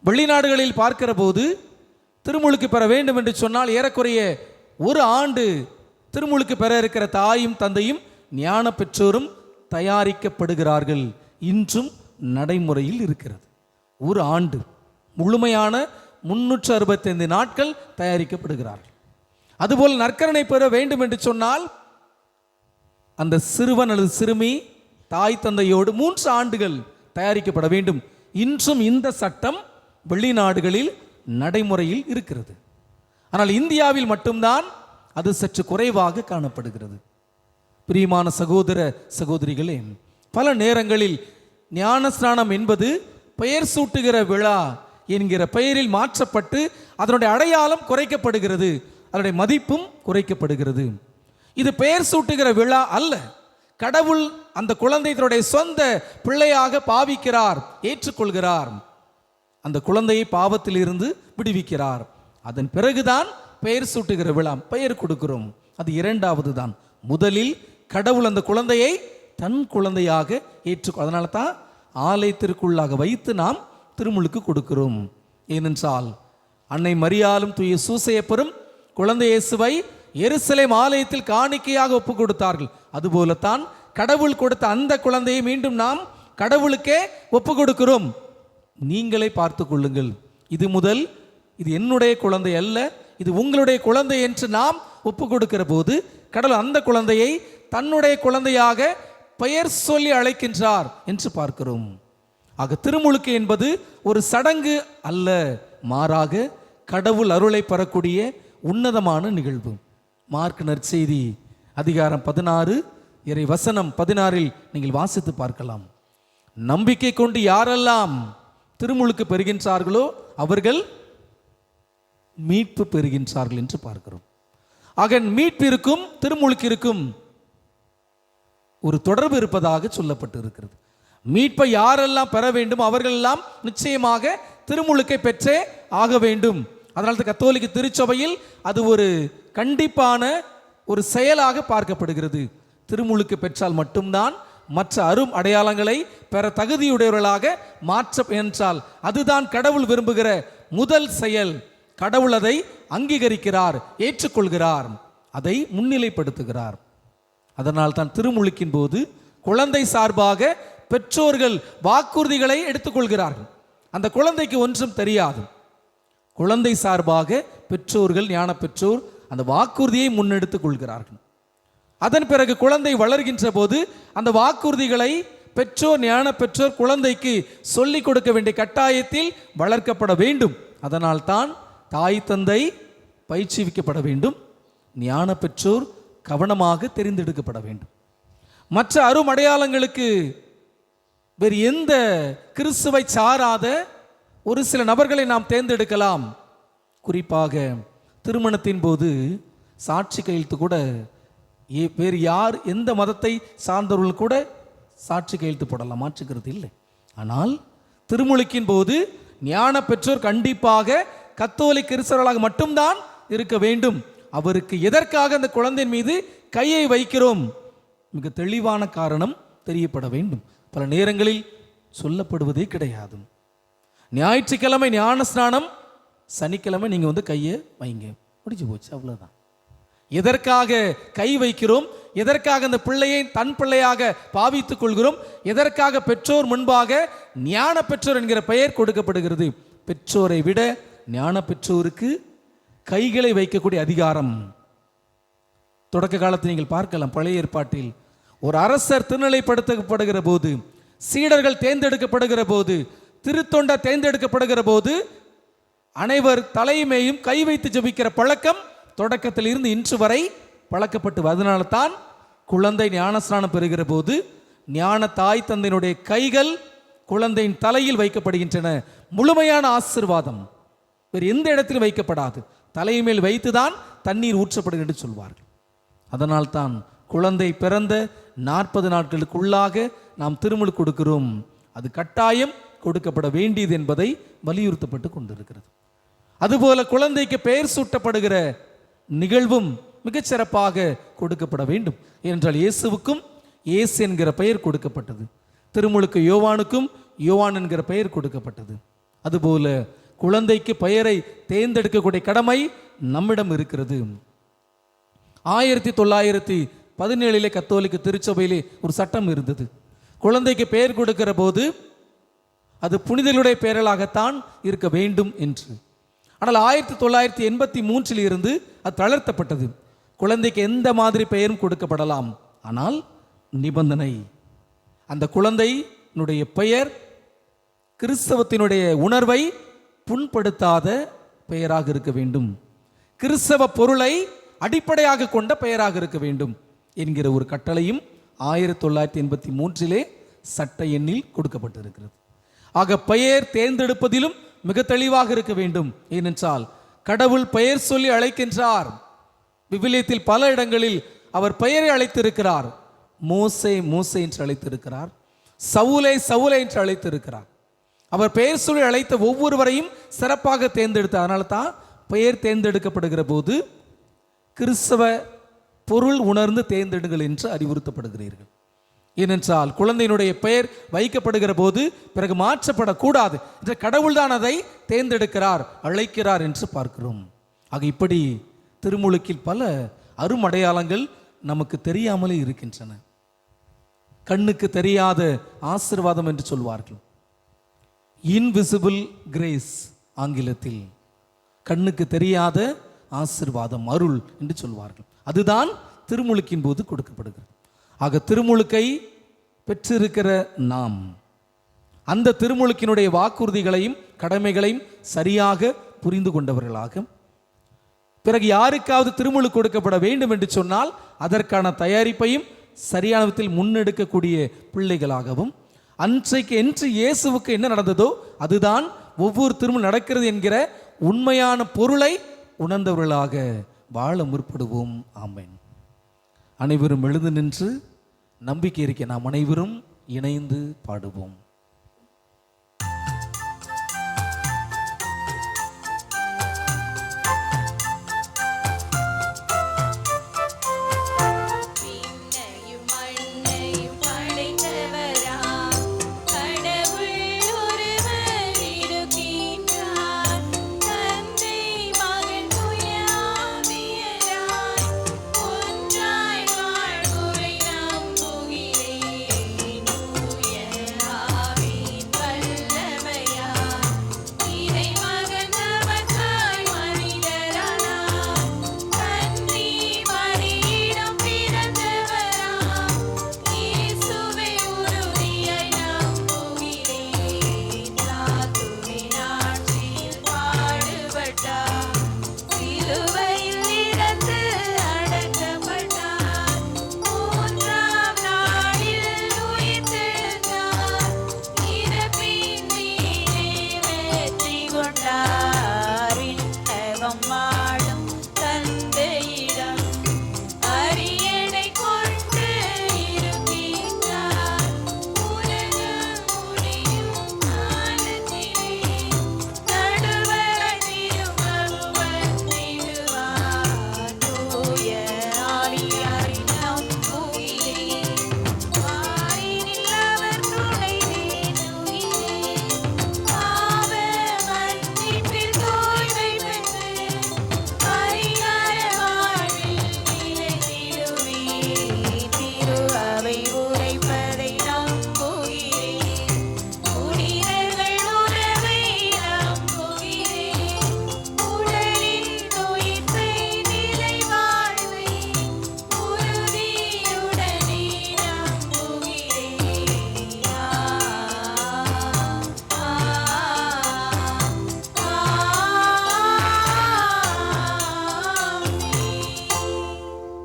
வெளிநாடுகளில் பார்க்கிற போது திருமுழுக்கு பெற வேண்டும் என்று சொன்னால் ஏறக்குறைய ஒரு ஆண்டு திருமுழுக்கு பெற இருக்கிற தாயும் தந்தையும் ஞான பெற்றோரும் தயாரிக்கப்படுகிறார்கள். இன்றும் நடைமுறையில் இருக்கிறது. ஒரு ஆண்டு முழுமையான 365 நாட்கள் தயாரிக்கப்படுகிறார்கள். அதுபோல் நற்கருணை பெற வேண்டும் என்று சொன்னால் அந்த சிறுவன் அல்லது சிறுமி தாய் தந்தையோடு 3 ஆண்டுகள் தயாரிக்கப்பட வேண்டும். இன்றும் இந்த சட்டம் வெளிநாடுகளில் நடைமுறையில் இருக்கிறது. ஆனால் இந்தியாவில் மட்டும்தான் அது சற்று குறைவாக காணப்படுகிறது. பிரியமான சகோதர சகோதரிகளே, பல நேரங்களில் ஞான ஸ்நானம் என்பது பெயர் சூட்டுகிற விழா என்கிற பெயரில் மாற்றப்பட்டு அதனுடைய அடையாளம் குறைக்கப்படுகிறது, அதனுடைய மதிப்பும் குறைக்கப்படுகிறது. இது பெயர் சூட்டுகிற விழா அல்ல. கடவுள் அந்த குழந்தை தன்னுடைய சொந்த பிள்ளையாக பாவிக்கிறார், ஏற்றுக்கொள்கிறார். அந்த குழந்தையை பாவத்தில் இருந்து விடுவிக்கிறார். அதன் பிறகுதான் பெயர் சூட்டுகிற விழா, பெயர் கொடுக்கிறோம். அது இரண்டாவது தான். முதலில் கடவுள் அந்த குழந்தையை தன் குழந்தையாக ஏற்று, அதனால தான் ஆலயத்திற்குள்ளாக வைத்து நாம் திருமுழுக்கு கொடுக்கிறோம். ஏனென்றால் அன்னை மரியாளும் தூய சூசையப்பரும் குழந்தை இயேசுவை எருசலேம் ஆலயத்தில் காணிக்கையாக ஒப்பு கொடுத்தார்கள். அதுபோலத்தான் கடவுள் கொடுத்த அந்த குழந்தையை மீண்டும் நாம் கடவுளுக்கே ஒப்பு கொடுக்கிறோம். நீங்களே பார்த்து கொள்ளுங்கள், இது முதல் இது என்னுடைய குழந்தை அல்ல, இது உங்களுடைய குழந்தை என்று நாம் ஒப்பு கொடுக்கிற போது கடவுள் அந்த குழந்தையை தன்னுடைய குழந்தையாக பெயர் சொல்லி அழைக்கின்றார் என்று பார்க்கிறோம். ஆக திருமுழுக்கு என்பது ஒரு சடங்கு அல்ல, மாறாக கடவுள் அருளை பெறக்கூடிய உன்னதமான நிகழ்வு. மார்க் நற்செய்தி அதிகாரம் 16 இறை வசனம் 16 நீங்கள் வாசித்து பார்க்கலாம். நம்பிக்கை கொண்டு யாரெல்லாம் திருமுழுக்கு பெறுகின்றார்களோ அவர்கள் மீட்பு பெறுகின்றார்கள் என்று பார்க்கிறோம். ஆக மீட்பிற்கும் திருமுழுக்கிற்கும் ஒரு தொடர்பு இருப்பதாக சொல்லப்பட்டு இருக்கிறது. மீட்பை யாரெல்லாம் பெற வேண்டும் அவர்களெல்லாம் நிச்சயமாக திருமுழுக்கை பெற்றே ஆக வேண்டும். அதனால கத்தோலிக்க திருச்சபையில் அது ஒரு கண்டிப்பான ஒரு செயலாக பார்க்கப்படுகிறது. திருமுழுக்கு பெற்றால் மட்டும்தான் மற்ற அரும் அடையாளங்களை பெற தகுதியுடையவர்களாக மாற்ற என்றால் அதுதான் கடவுள் விரும்புகிற முதல் செயல். கடவுள் அதை அங்கீகரிக்கிறார், ஏற்றுக்கொள்கிறார், அதை முன்னிலைப்படுத்துகிறார். அதனால் தான் திருமுழுக்கின் போது குழந்தை சார்பாக பெற்றோர்கள் வாக்குறுதிகளை எடுத்துக்கொள்கிறார்கள். அந்த குழந்தைக்கு ஒன்றும் தெரியாது. குழந்தை சார்பாக பெற்றோர்கள், ஞான பெற்றோர் அந்த வாக்குறுதியை முன்னெடுத்துக் கொள்கிறார்கள். அதன் பிறகு குழந்தை வளர்கின்ற போது அந்த வாக்குறுதிகளை பெற்றோர், ஞான பெற்றோர் குழந்தைக்கு சொல்லிக் கொடுக்க வேண்டிய கட்டாயத்தில் வளர்க்கப்பட வேண்டும். அதனால் தான் தாய் தந்தை பயிற்சிவிக்கப்பட வேண்டும், ஞான பெற்றோர் கவனமாக தெரிந்தெடுக்கப்பட வேண்டும். மற்ற அரும் அடையாளங்களுக்கு வேறு எந்த கிறிஸ்துவை சாராத ஒரு சில நபர்களை நாம் தேர்ந்தெடுக்கலாம். குறிப்பாக திருமணத்தின் போது சாட்சி கையெழுத்து கூட வேறு யார் எந்த மதத்தை சார்ந்தவர்கள் கூட சாட்சி கையெழுத்து போடலாம், மாற்றுக்கிறது இல்லை. ஆனால் திருமுழுக்கின் போது ஞான பெற்றோர் கண்டிப்பாக கத்தோலிக்க கிறிஸ்தவர்களாக மட்டும்தான் இருக்க வேண்டும். அவருக்கு எதற்காக அந்த குழந்தையின் மீது கையை வைக்கிறோம் மிக தெளிவான காரணம் தெரியப்பட வேண்டும். பல நேரங்களில் சொல்லப்படுவதே கிடையாது. ஞாயிற்றுக்கிழமை ஞான ஸ்நானம், சனிக்கிழமை நீங்கள் வந்து கையை வைங்க, முடிஞ்சு போச்சு, அவ்வளோதான். எதற்காக கை வைக்கிறோம், எதற்காக அந்த பிள்ளையை தன் பிள்ளையாக பாவித்துக் கொள்கிறோம், எதற்காக பெற்றோர் முன்பாக ஞான பெற்றோர் என்கிற பெயர் கொடுக்கப்படுகிறது. பெற்றோரை விட ஞான பெற்றோருக்கு கைகளை வைக்கக்கூடிய அதிகாரம். தொடக்க காலத்தில் நீங்கள் பார்க்கலாம், பழைய ஏற்பாட்டில் ஒரு அரசர் திருநிலைப்படுத்தப்படுகிற போது, சீடர்கள் தேர்ந்தெடுக்கப்படுகிற போது, திருத்தொண்ட தேர்ந்தெடுக்கப்படுகிற போது அனைவர் தலைமையும் கை வைத்து ஜெபிக்கிற பழக்கம் தொடக்கத்தில் இருந்து இன்று வரை பழக்கப்பட்டு, அதனால தான் குழந்தை ஞானஸ்நானம் பெறுகிற போது ஞான தாய் தந்தையினுடைய கைகள் குழந்தையின் தலையில் வைக்கப்படுகின்றன. முழுமையான ஆசீர்வாதம் வேறு எந்த இடத்திலும் வைக்கப்படாது, தலைமையில் வைத்துதான் தண்ணீர் ஊற்றப்படுகிறது என்று சொல்வார்கள். அதனால் தான் குழந்தை பிறந்த 40 நாட்களுக்குள்ளாக நாம் திருமுழுக்கு கொடுக்கிறோம். அது கட்டாயம் கொடுக்கப்பட வேண்டியது என்பதை வலியுறுத்தப்பட்டு கொண்டிருக்கிறது. அதுபோல குழந்தைக்கு பெயர் சூட்டப்படுகிற நிகழ்வும் மிகச்சிறப்பாக கொடுக்கப்பட வேண்டும். ஏனென்றால் இயேசுவுக்கும் இயேசு என்கிற பெயர் கொடுக்கப்பட்டது, திருமுழுக்கு யோவானுக்கும் யோவான் என்கிற பெயர் கொடுக்கப்பட்டது. அதுபோல குழந்தைக்கு பெயரை தேர்ந்தெடுக்கக்கூடிய கடமை நம்மிடம் இருக்கிறது. 1917 கத்தோலிக்க திருச்சபையிலே ஒரு சட்டம் இருந்தது. குழந்தைக்கு பெயர் கொடுக்கிற போது அது புனிதர்களுடைய பெயர்களாகத்தான் இருக்க வேண்டும் என்று. ஆனால் 1983 இருந்து அது தளர்த்தப்பட்டது. குழந்தைக்கு எந்த மாதிரி பெயரும் கொடுக்கப்படலாம், ஆனால் நிபந்தனை, அந்த குழந்தையினுடைய பெயர் கிறிஸ்தவத்தினுடைய உணர்வை புண்படுத்தாத பெயராக இருக்க வேண்டும், கிறிஸ்தவ பொருளை அடிப்படையாக கொண்ட பெயராக இருக்க வேண்டும் என்கிற ஒரு கட்டளையும் 1983 சட்ட எண்ணில் கொடுக்கப்பட்டிருக்கிறது. ஆக பெயர் தேர்ந்தெடுப்பதிலும் மிக தெளிவாக இருக்க வேண்டும். ஏனென்றால் கடவுள் பெயர் சொல்லி அழைக்கின்றார். விவிலியத்தில் பல இடங்களில் அவர் பெயரை அழைத்திருக்கிறார். மோசே மோசே என்று அழைத்திருக்கிறார், சவுலை சவுலை என்று அழைத்திருக்கிறார். அவர் பெயர் சொல்லி அழைத்த ஒவ்வொருவரையும் சிறப்பாக தேர்ந்தெடுத்தார். அதனால தான் பெயர் தேர்ந்தெடுக்கப்படுகிற போது கிறிஸ்தவ பொருள் உணர்ந்து தேர்ந்தெடுங்கள் என்று அறிவுறுத்தப்படுகிறீர்கள். ஏனென்றால் குழந்தையினுடைய பெயர் வைக்கப்படுகிற போது பிறகு மாற்றப்படக்கூடாது என்ற கடவுள் தான் அதை தேர்ந்தெடுக்கிறார், அழைக்கிறார் என்று பார்க்கிறோம். ஆக இப்படி திருமுழுக்கில் பல அருமடையாளங்கள் நமக்கு தெரியாமலே இருக்கின்றன. கண்ணுக்கு தெரியாத ஆசீர்வாதம் என்று சொல்வார்கள், இன்விசிபிள் கிரேஸ், ஆங்கிலத்தில் கண்ணுக்கு தெரியாத ஆசீர்வாதம், அருள் என்று சொல்வார்கள். அதுதான் திருமுழுக்கின் போது கொடுக்கப்படுகிறது. ஆக திருமுழுக்கை பெற்றிருக்கிற நாம் அந்த திருமுழுக்கினுடைய வாக்குறுதிகளையும் கடமைகளையும் சரியாக புரிந்து கொண்டவர்களாக, பிறகு யாருக்காவது திருமுழு கொடுக்கப்பட வேண்டும் என்று சொன்னால் அதற்கான தயாரிப்பையும் சரியான விதத்தில் முன்னெடுக்கக்கூடிய பிள்ளைகளாகவும், அன்றைக்கு என்று இயேசுவுக்கு என்ன நடந்ததோ அதுதான் ஒவ்வொரு திருமுழு நடக்கிறது என்கிற உண்மையான பொருளை உணர்ந்தவர்களாக வாழ முற்படுவோம். ஆமென். அனைவரும் எழுந்து நின்று நம்பிக்கை இருக்க நாம் அனைவரும் இணைந்து பாடுவோம்.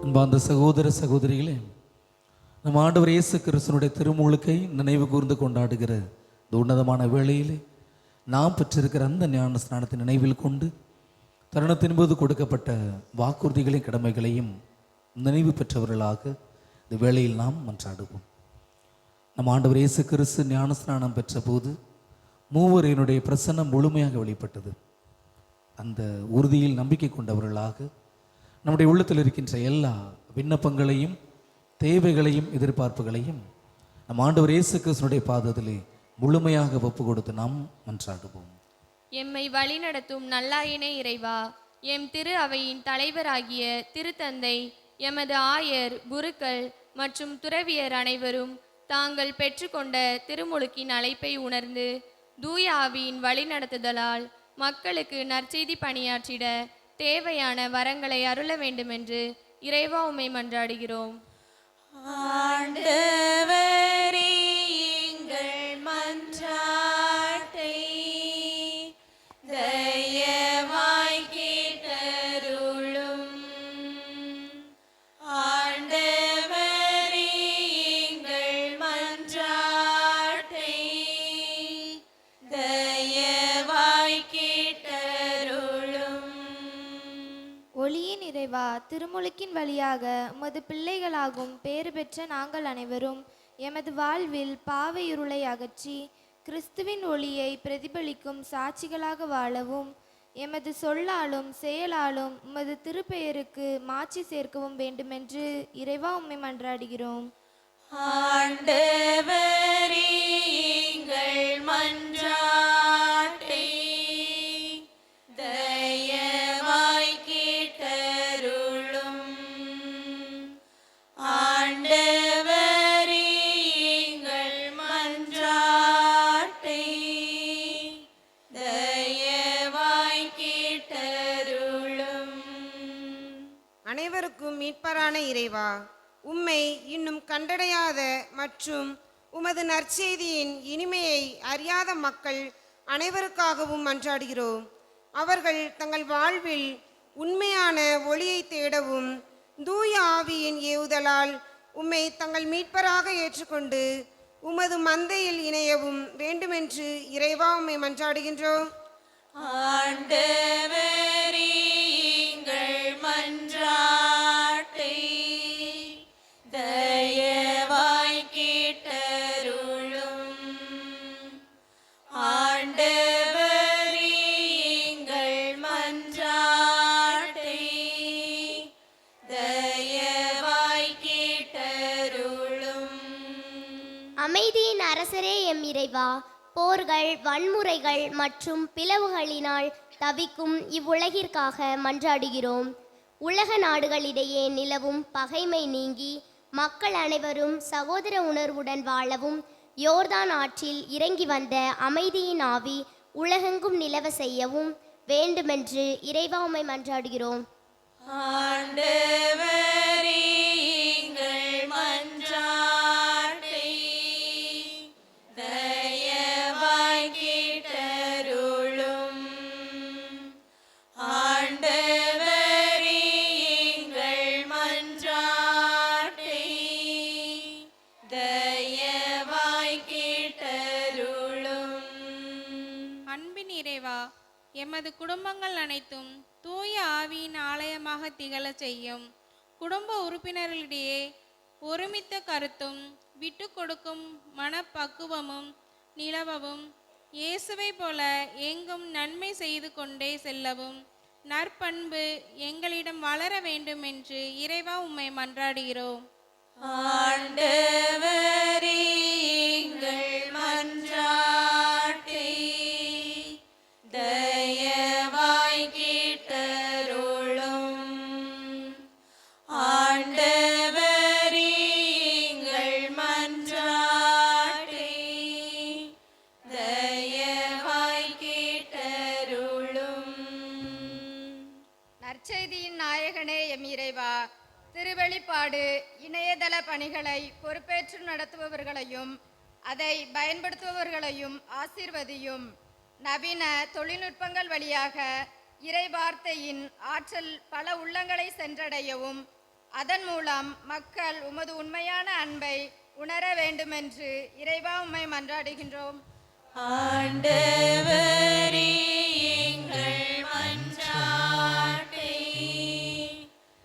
அன்பார்ந்த சகோதர சகோதரிகளே, நம் ஆண்டவர் இயேசு கிறிஸ்துவினுடைய திருமுழுக்கை நினைவு கூர்ந்து கொண்டாடுகிற இந்த உன்னதமான வேளையிலே நாம் பெற்றிருக்கிற அந்த ஞான ஸ்நானத்தை நினைவில் கொண்டு தருணத்தின் போது கொடுக்கப்பட்ட வாக்குறுதிகளையும் கடமைகளையும் நினைவு பெற்றவர்களாக இந்த வேளையில் நாம் மன்றாடுவோம். நம் ஆண்டவர் இயேசு கிறிஸ்து ஞான ஸ்நானம் பெற்ற போது மூவரினுடைய பிரசன்னம் முழுமையாக வெளிப்பட்டது. அந்த உறுதியில் நம்பிக்கை கொண்டவர்களாக நம்முடைய உள்ளத்தில் இருக்கின்ற எல்லா விண்ணப்பங்களையும் தேவைகளையும் எதிர்பார்ப்புகளையும் நம் ஆண்டவர் இயேசு கிறிஸ்துவினுடைய பாதத்திலே முழுமையாக ஒப்பு கொடுத்து நாம் மன்றாடுவோம்.
எம்மை வழிநடத்தும் நல்லாயினே இறைவா, எம் திரு அவையின் தலைவராகிய திருத்தந்தை, எமது ஆயர், குருக்கள் மற்றும் துறவியர் அனைவரும் தாங்கள் பெற்றுக்கொண்ட திருமுழுக்கின் அழைப்பை உணர்ந்து தூய ஆவியின் வழிநடத்துதலால் மக்களுக்கு நற்செய்தி பணியாற்றிட தேவையான வரங்களை அருள வேண்டுமென்று இறைவா உம்மை மன்றாடுகிறோம்.
ஆண்டவரே, எங்கள் மன்றாட்டை தயவாய் கேட்டருளும். ஆண்டவரே, எங்கள் மன்றாட்டை தயவாய் கேட்டருளும்.
ஒளியின் இறைவா, திருமுழுக்கின் வழியாக உமது பிள்ளைகளாகும் பேறு பெற்ற நாங்கள் அனைவரும் எமது வாழ்வில் பாவ இருளை அகற்றி கிறிஸ்துவின் ஒளியை பிரதிபலிக்கும் சாட்சிகளாக வாழவும் எமது சொல்லாலும் செயலாலும் உமது திருப்பெயருக்கு மாட்சி சேர்க்கவும் வேண்டுமென்று இறைவா உம்மை மன்றாடுகிறோம்.
ஆண்டவரே, எங்கள் மன்றாட்டை தயவாய் கேட்டருளும். ஆண்டவரே, எங்கள் மன்றாட்டை தயவாய்
மீட்பரான இறைவா, உம்மை இன்னும் கண்டடையாத மற்றும் உமது நற்செய்தியின் இனிமையை அறியாத மக்கள் அனைவருக்காகவும் மன்றாடுகிறோம். அவர்கள் தங்கள் வாழ்வில் உண்மையான ஒளியை தேடவும் தூய ஆவியின் ஏவுதலால் உம்மை தங்கள் மீட்பராக ஏற்றுக்கொண்டு உமது மந்தையில் இணையவும் வேண்டுமென்று இறைவா உம்மை மன்றாடுகின்றோம்.
ஆண்டவரே, எங்கள் மன்றாட்டை தயவாய் கேட்டருளும். ஆண்டவரே, எங்கள் மன்றாட்டை தயவாய் கேட்டருளும்.
அமைதியின் அரசரே எம் இறைவா, போர்கள், வன்முறைகள் மற்றும் பிளவுகளினால் தவிக்கும் இவ்வுலகிற்காக மன்றாடுகிறோம். உலக நாடுகளிடையே நிலவும் பகைமை நீங்கி மக்கள் அனைவரும் சகோதர உணர்வுடன் வாழவும் யோர்தான் ஆற்றில் இறங்கி வந்த அமைதியின் ஆவி உலகெங்கும் நிலவ செய்யவும் வேண்டுமென்று இறைவா உம்மை மன்றாடுகிறோம்.
ஆண்டவரே, எங்கள் மன்றாட்டை தயவாய் கேட்டருளும். ஆண்டவரே, எங்கள் மன்றாட்டை தயவாய் கேட்டருளும்.
அன்பின் இறைவா, எமது குடும்பங்கள் அனைத்தும் தூய ஆவியின் ஆலயமாக திகழச் செய்யும். குடும்ப உறுப்பினர்களிடையே ஒருமித்த கருத்தும் விட்டு கொடுக்கும் மனப்பக்குவமும் நிலவவும் இயேசுவை போல எங்கும் நன்மை செய்து கொண்டே செல்லவும் நற்பண்பு எங்களிடம் வளர வேண்டும் என்று இறைவா உம்மை மன்றாடுகிறோம்.
ஆண்டவரே, எங்கள் மன்றாட்டை தயவாய் கேட்டருளும். ஆண்டவரே, எங்கள் மன்றாட்டை தயவாய் கேட்டருளும்.
நற்செய்தியின் நாயகனே எம் இறைவா, திருவெளிப்பாடு இணையதள பணிகளை பொறுப்பேற்று நடத்துபவர்களையும் அதை பயன்படுத்துபவர்களையும் ஆசீர்வதியும். நவீன தொழில்நுட்பங்கள் வழியாக இறை வார்த்தையின் ஆற்றல் பல உள்ளங்களை சென்றடையவும் அதன் மூலம் மக்கள் உமது உண்மையான அன்பை உணர வேண்டுமென்று இறைவா உம்மை மன்றாடுகின்றோம்.
ஆண்டவரே, எங்கள் மன்றாட்டை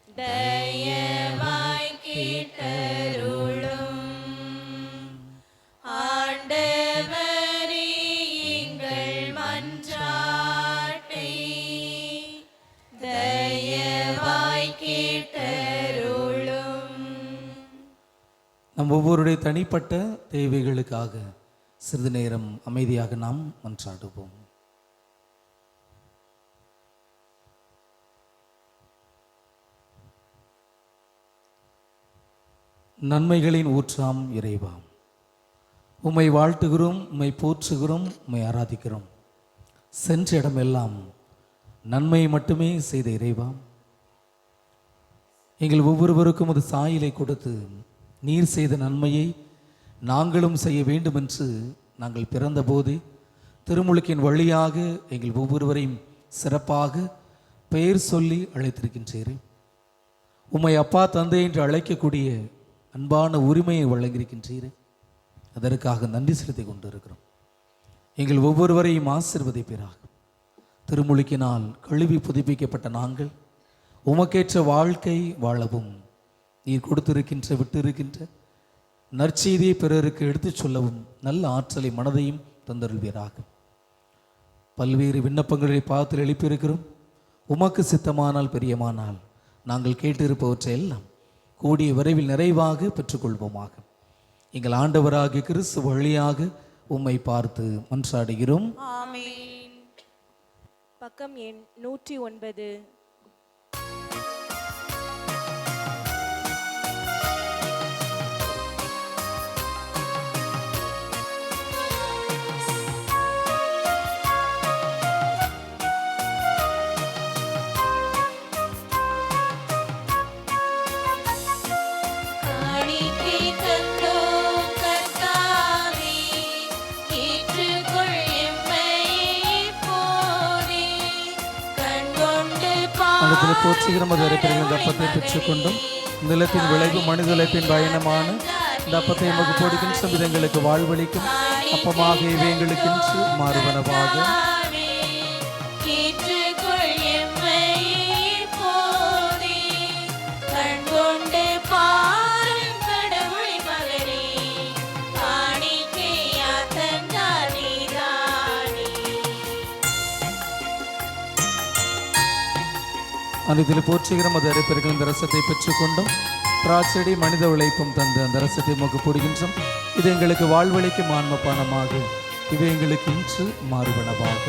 தயவாய் கேட்டருளும். ஆண்டவரே, எங்கள் மன்றாட்டை தயவாய் கேட்டருளும்.
நம் ஒவ்வொருடைய தனிப்பட்ட தேவைகளுக்காக சிறிது நேரம் அமைதியாக நாம் மன்றாடுவோம். நன்மைகளின் ஊற்றாம் இறைவா, உம்மை வாழ்த்துகிறோம், உம்மை போற்றுகிறோம், உம்மை ஆராதிக்கிறோம். சென்ற இடமெல்லாம் நன்மையை மட்டுமே செய்த இறைவா, எங்கள் ஒவ்வொருவருக்கும் ஒரு சாயலை கொடுத்து நீர் செய்த நன்மையை நாங்களும் செய்ய வேண்டும் என்று நாங்கள் பிறந்தபோது திருமுழுக்கின் வழியாக எங்கள் ஒவ்வொருவரையும் சிறப்பாக பெயர் சொல்லி அழைத்திருக்கின்றீரே. உம்மை அப்பா தந்தை என்று அழைக்கக்கூடிய அன்பான உரிமையை வழங்கியிருக்கின்றீரே. அதற்காக நன்றி செலுத்தி கொண்டிருக்கிறோம். எங்கள் ஒவ்வொருவரையும் ஆசீர்வதிப்பீராக. திருமுழுக்கினால் கழுவி புதுப்பிக்கப்பட்ட நாங்கள் உமக்கேற்ற வாழ்க்கை வாழவும் நீர் கொடுத்திருக்கின்ற விட்டிருக்கின்ற நற்செய்தியை பிறருக்கு எடுத்துச் சொல்லவும் நல்ல ஆற்றலை மனதையும் தந்தருள்வீராக. பல்வேறு விண்ணப்பங்களை பார்த்து எழுப்பியிருக்கிறோம். உமக்கு சித்தமானால் பெரியமானால் நாங்கள் கேட்டிருப்பவற்றை எல்லாம் கூடிய விரைவில் நிறைவாக பெற்றுக்கொள்வோமாக. எங்கள் ஆண்டவராகிய கிறிஸ்து வழியாக உம்மை பார்த்து மன்றாடுகிறோம்.
ஆமென். பக்கம் எண் 109.
வானத்தில் போற்றுகிற மது அரைப்பில் இந்த அப்பத்தை பெற்றுக்கொண்டும் நிலத்தின் விளைவு மனித உழைப்பின் பயணமான இந்த அப்பத்தை எமக்கு பொடிக்கின்ற விதங்களுக்கு வாழ்வளிக்கும் அப்பமாக இவை எங்களுக்கு இன்று மாறுவனவாக.
ஏற்றுக்கொள் எம்மை இப்போதே, கண்கொண்டு பாரும் கடவுளின் மகனே, காணிக்கையா தந்தார் நீதானே.
அனைத்தில் போற்றுகிற மது அரைப்பிற்கு இந்த ரசத்தை பெற்றுக்கொண்டும் திராட்சடி மனித உழைப்பும் தந்து அந்த ரசத்தை எமக்கு பொடிக்கின்றோம். இது எங்களுக்கு வாழ்வளிக்கும் ஆன்ம பானமாக இவை எங்களுக்கு இன்று மாறுவனவாக.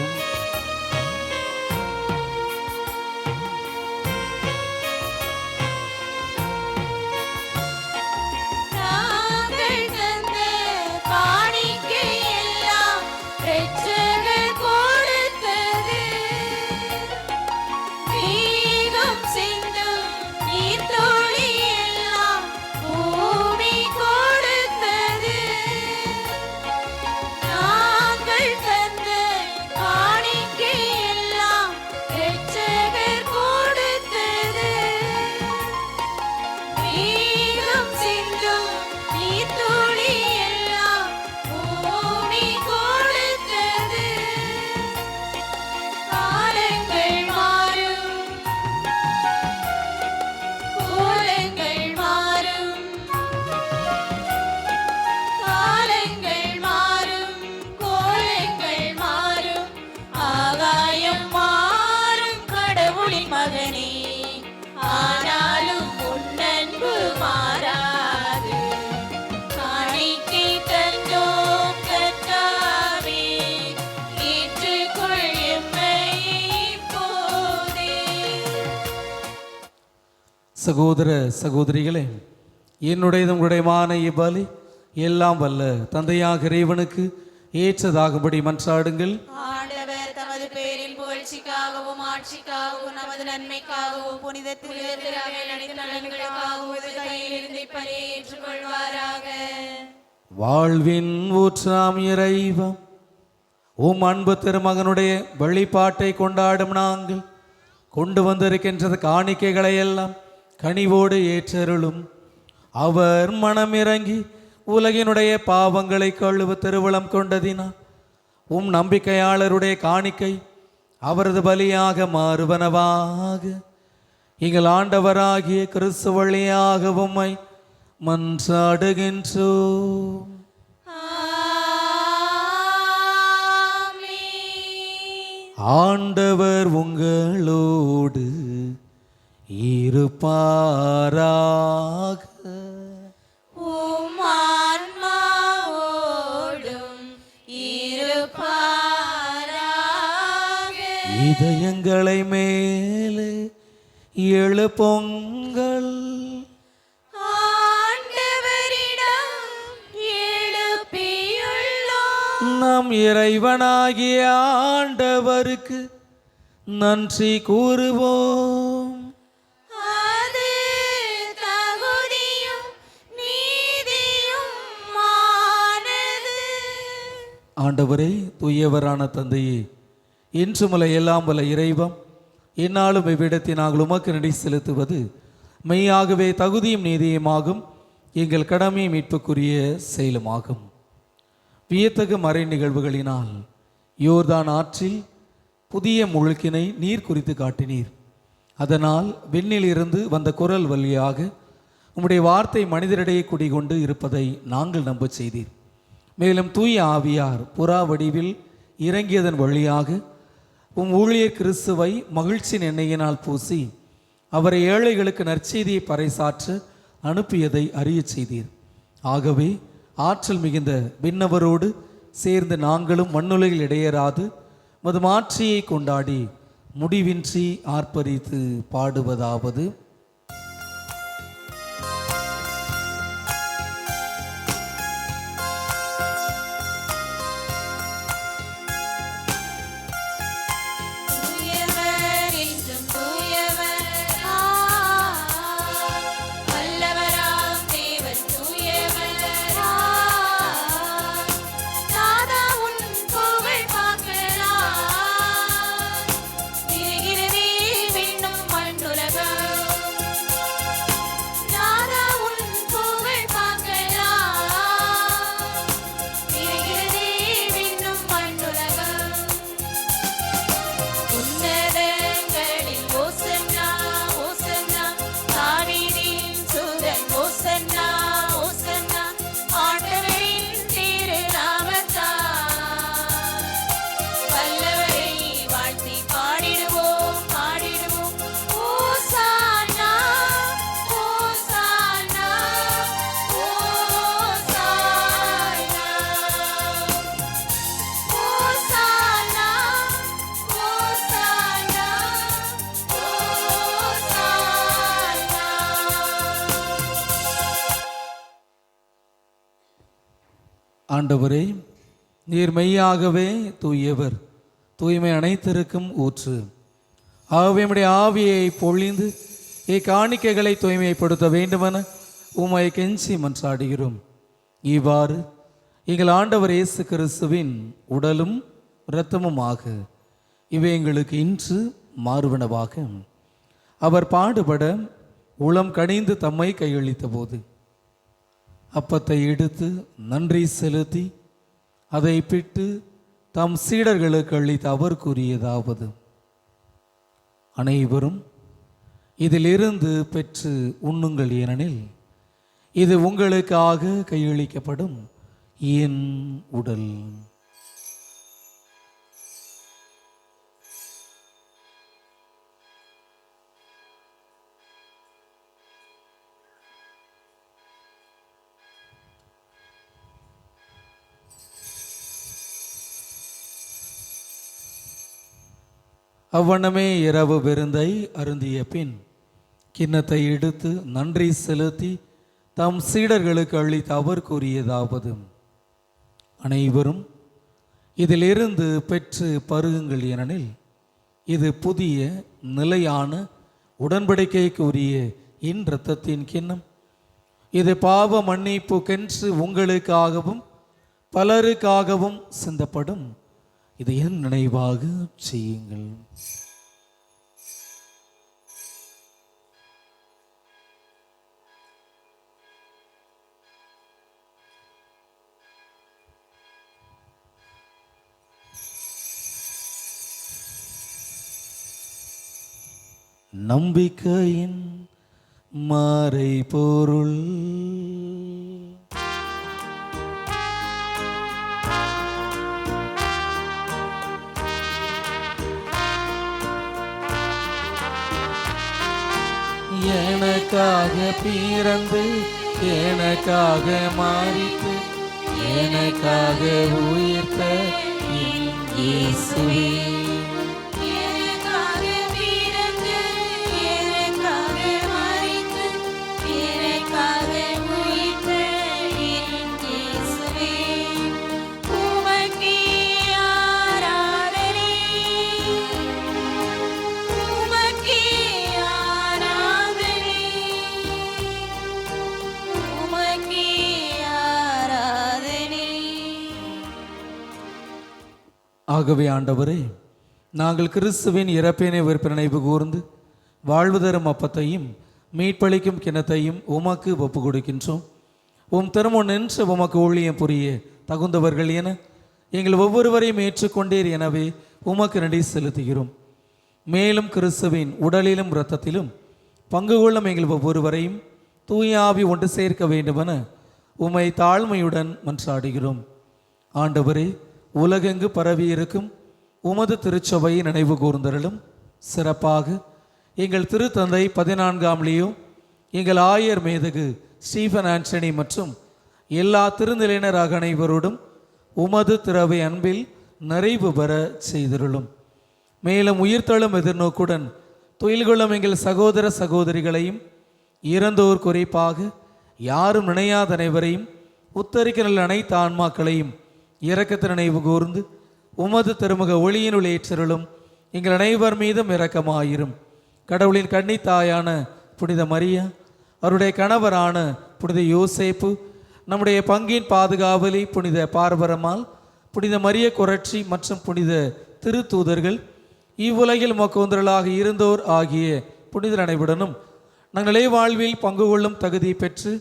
நாங்கள் தந்த காணிக்கை எல்லாம் இரட்சகர் கொடுத்தது, மேகம் சிந்தும் நீர்த்துளி எல்லாம் பூமி கொடுத்தது. நாங்கள் தந்த காணிக்கை எல்லாம் இரட்சகர் கொடுத்தது, மேகம் சிந்தும் நீர்த்துளி எல்லாம் பூமி கொடுத்தது. காலங்கள் மாறும், கோலங்கள் மாறும், காலங்கள் மாறும், கோலங்கள் மாறும், ஆகாயம் மாறும் கடவுளின் மகனே, ஆனாலும் உன் அன்பு மாறாது. காணிக்கை தந்தோம் கர்த்தாவே, ஏற்றுக்கொள் எம்மை இப்போதே.
சகோதர சகோதரிகளே, என்னுடையதும் உங்களுடையமான இப்பலி எல்லாம் வல்ல தந்தையாக இறைவனுக்கு ஏற்றதாகும்படி மன்றாடுங்கள்.
ஆண்டவர் தமது பேரின் புகழ்ச்சிக்காகவும் ஆட்சிக்காகவும் நமது நன்மைக்காகவும் புனித திருவிழாவில் அனைத்து நலன்களுக்காகவும் உமது கையிலிருந்து இப்பலியை ஏற்றுக்கொள்வாராக.
வாழ்வின் ஊற்றாம் இறைவா, உம் அன்பு திருமகனுடைய வெளிப்பாட்டை கொண்டாடும் நாங்கள் கொண்டு வந்திருக்கின்றது காணிக்கைகளை எல்லாம் கனிவோடு ஏற்றருளும். அவர் மனமிறங்கி உலகினுடைய பாவங்களை கழுவ திருவுளம் கொண்டதினால் உம் நம்பிக்கையாளருடைய காணிக்கை அவரது பலியாக மாறுவனவாக. எங்கள் ஆண்டவராகிய கிறிஸ்து வழியாக உம்மை மன்றாடுகின்றோம். ஆண்டவர் உங்களோடு இருப்பாராக.
உம் ஆன்மாவோடும் இருப்பாராக.
இதயங்களை மேலே எழுப்புங்கள்.
ஆண்டவரிடம் எழுப்பியுள்ளோம்.
நம் இறைவனாகிய ஆண்டவருக்கு நன்றி கூறுவோம்.
அது தகுதியும் நீதியுமானது.
ஆண்டவரே, தூயவரான தந்தையே, இன்றுமல்ல எல்லாம் வல்ல இறைவம், என்னாலும் இவ்விடத்தில் நாங்கள் உமக்கு நடி செலுத்துவது மெய்யாகவே தகுதியும் நீதியுமாகும். எங்கள் கடமை மீட்புக்குரிய செயலுமாகும். வியத்தகு மறை நிகழ்வுகளினால் யோர்தான் ஆற்றில் புதிய முழுக்கினை நீர் குறித்து காட்டினீர். அதனால் விண்ணில் இருந்து வந்த குரல் வழியாக உம்முடைய வார்த்தை மனிதரிடையே குடிகொண்டு இருப்பதை நாங்கள் நம்ப செய்தீர். மேலும் தூய ஆவியார் புறா வடிவில் இறங்கியதன் வழியாக உம் ஊழியர் கிறிஸ்துவை மகிழ்ச்சியின் எண்ணெயினால் பூசி அவரை ஏழைகளுக்கு நற்செய்தியை பறைசாற்ற அனுப்பியதை அறிய செய்தீர். ஆகவே ஆற்றல் மிகுந்த விண்ணவரோடு சேர்ந்து நாங்களும் மண்ணுலகில் இடையராது மது மாட்சியை கொண்டாடி முடிவின்றி ஆர்ப்பரித்து பாடுவதாவது:
தூயவர் என்றும் தூயவர், வல்லவராம் தேவன் தூயவர். நாதா உன் புகழ் பார்க்கலாம், நிறைகிறதே விண்ணும் மண்ணும்
ஆண்டவரே, நீர் மெய்யாகவே தூயவர், தூய்மை அனைத்திற்கும் ஊற்று. ஆகவே நம்முடைய ஆவியை பொழிந்து இக்காணிக்கைகளை தூய்மைப்படுத்த வேண்டுமென உம்மை கெஞ்சி மன்றாடுகிறோம். இவ்வாறு எங்கள் ஆண்டவர் இயேசு கிறிஸ்துவின் உடலும் இரத்தமுமாக இவை எங்களுக்கு இன்று மாறுவனவாக. அவர் பாடுபட உளம் கனிந்து தம்மை கையளித்த போது அப்பத்தை எடுத்து நன்றி செலுத்தி அதை பிட்டு தம் சீடர்களுக்கு அளித்த அவர் கூறியதாவது: அனைவரும் இதிலிருந்து பெற்று உண்ணுங்கள், ஏனெனில் இது உங்களுக்காக கையளிக்கப்படும் என் உடல். அவ்வண்ணமே இரவு விருந்தை அருந்திய பின் கிண்ணத்தை எடுத்து நன்றி செலுத்தி தம் சீடர்களுக்கு அளித்த அவர் கூறியதாவது: அனைவரும் இதிலிருந்து பெற்று பருகுங்கள், ஏனெனில் இது புதிய நிலையான உடன்படிக்கைக்குரிய என் இரத்தத்தின் கிண்ணம். இது பாவ மன்னிப்புக்கென்று உங்களுக்காகவும் பலருக்காகவும் சிந்தப்படும். இது என் நினைவாக செய்யுங்கள். நம்பிக்கையின் மறை பொருள். எனக்காக பிறந்து எனக்காக மாறித்து எனக்காக உயிர்த்த என் இயேசுவே,
எனக்காக பிறந்து எனக்காக மரித்து எனக்காக உயிர்த்த என் இயேசுவே, உமக்கே ஆராதனை, உமக்கே ஆராதனை, உமக்கே ஆராதனை.
ஆகவே ஆண்டவரே, நாங்கள் கிறிஸ்துவின் இறப்பினை உயிர்ப்பினை நினைவு கூர்ந்து வாழ்வு தரும் அப்பத்தையும் மீட்பளிக்கும் கிணத்தையும் உமக்கு ஒப்பு கொடுக்கின்றோம். உம் திருமுன் நின்று உமக்கு ஊழியம் புரிய தகுந்தவர்கள் என எங்கள் ஒவ்வொருவரையும் ஏற்றுக்கொண்டீர். எனவே உமக்கு நன்றி செலுத்துகிறோம். மேலும் கிறிஸ்துவின் உடலிலும் இரத்தத்திலும் பங்கு கொள்ளும் எங்கள் ஒவ்வொருவரையும் தூய ஆவி ஒன்று சேர்க்க வேண்டுமென உம்மை தாழ்மையுடன் மன்றாடுகிறோம். ஆண்டவரே, உலகெங்கு பரவியிருக்கும் உமது திருச்சபையை நினைவு கூர்ந்தருளும். சிறப்பாக எங்கள் திருத்தந்தை 14ஆம் லியோ, எங்கள் ஆயர் மேதகு ஸ்டீஃபன் ஆண்டனி மற்றும் எல்லா திருநிலையினராக அனைவரோடும் உமது திரவை அன்பில் நிறைவு பெற செய்தருளும். மேலும் உயிர்த்தெழும் எதிர்நோக்குடன் துயில்கொள்ளும் எங்கள் சகோதர சகோதரிகளையும் இறந்தோர் குறிப்பாக யாரும் நினையாத அனைவரையும் உத்தரிக்க நல்ல அனைத்து ஆன்மாக்களையும் இரக்கத்தை நினைவு கூர்ந்து உமது திருமுக ஒளியினுள் ஏற்றருளும். எங்கள் அனைவர் மீதும் இரக்கமாயிரும். கடவுளின் கன்னித்தாயான புனித மரியா, அவருடைய கணவரான புனித யோசேப்பு, நம்முடைய பங்கின் பாதுகாவலி புனித பார்வரமால், புனித மரிய குரட்சி மற்றும் புனித திருத்தூதர்கள், இவ்வுலகில் மொக்கோந்தர்களாக இருந்தோர் ஆகிய புனிதர் அனைவருடனும் நாங்களே வாழ்வில் பங்கு கொள்ளும் தகுதி பெற்று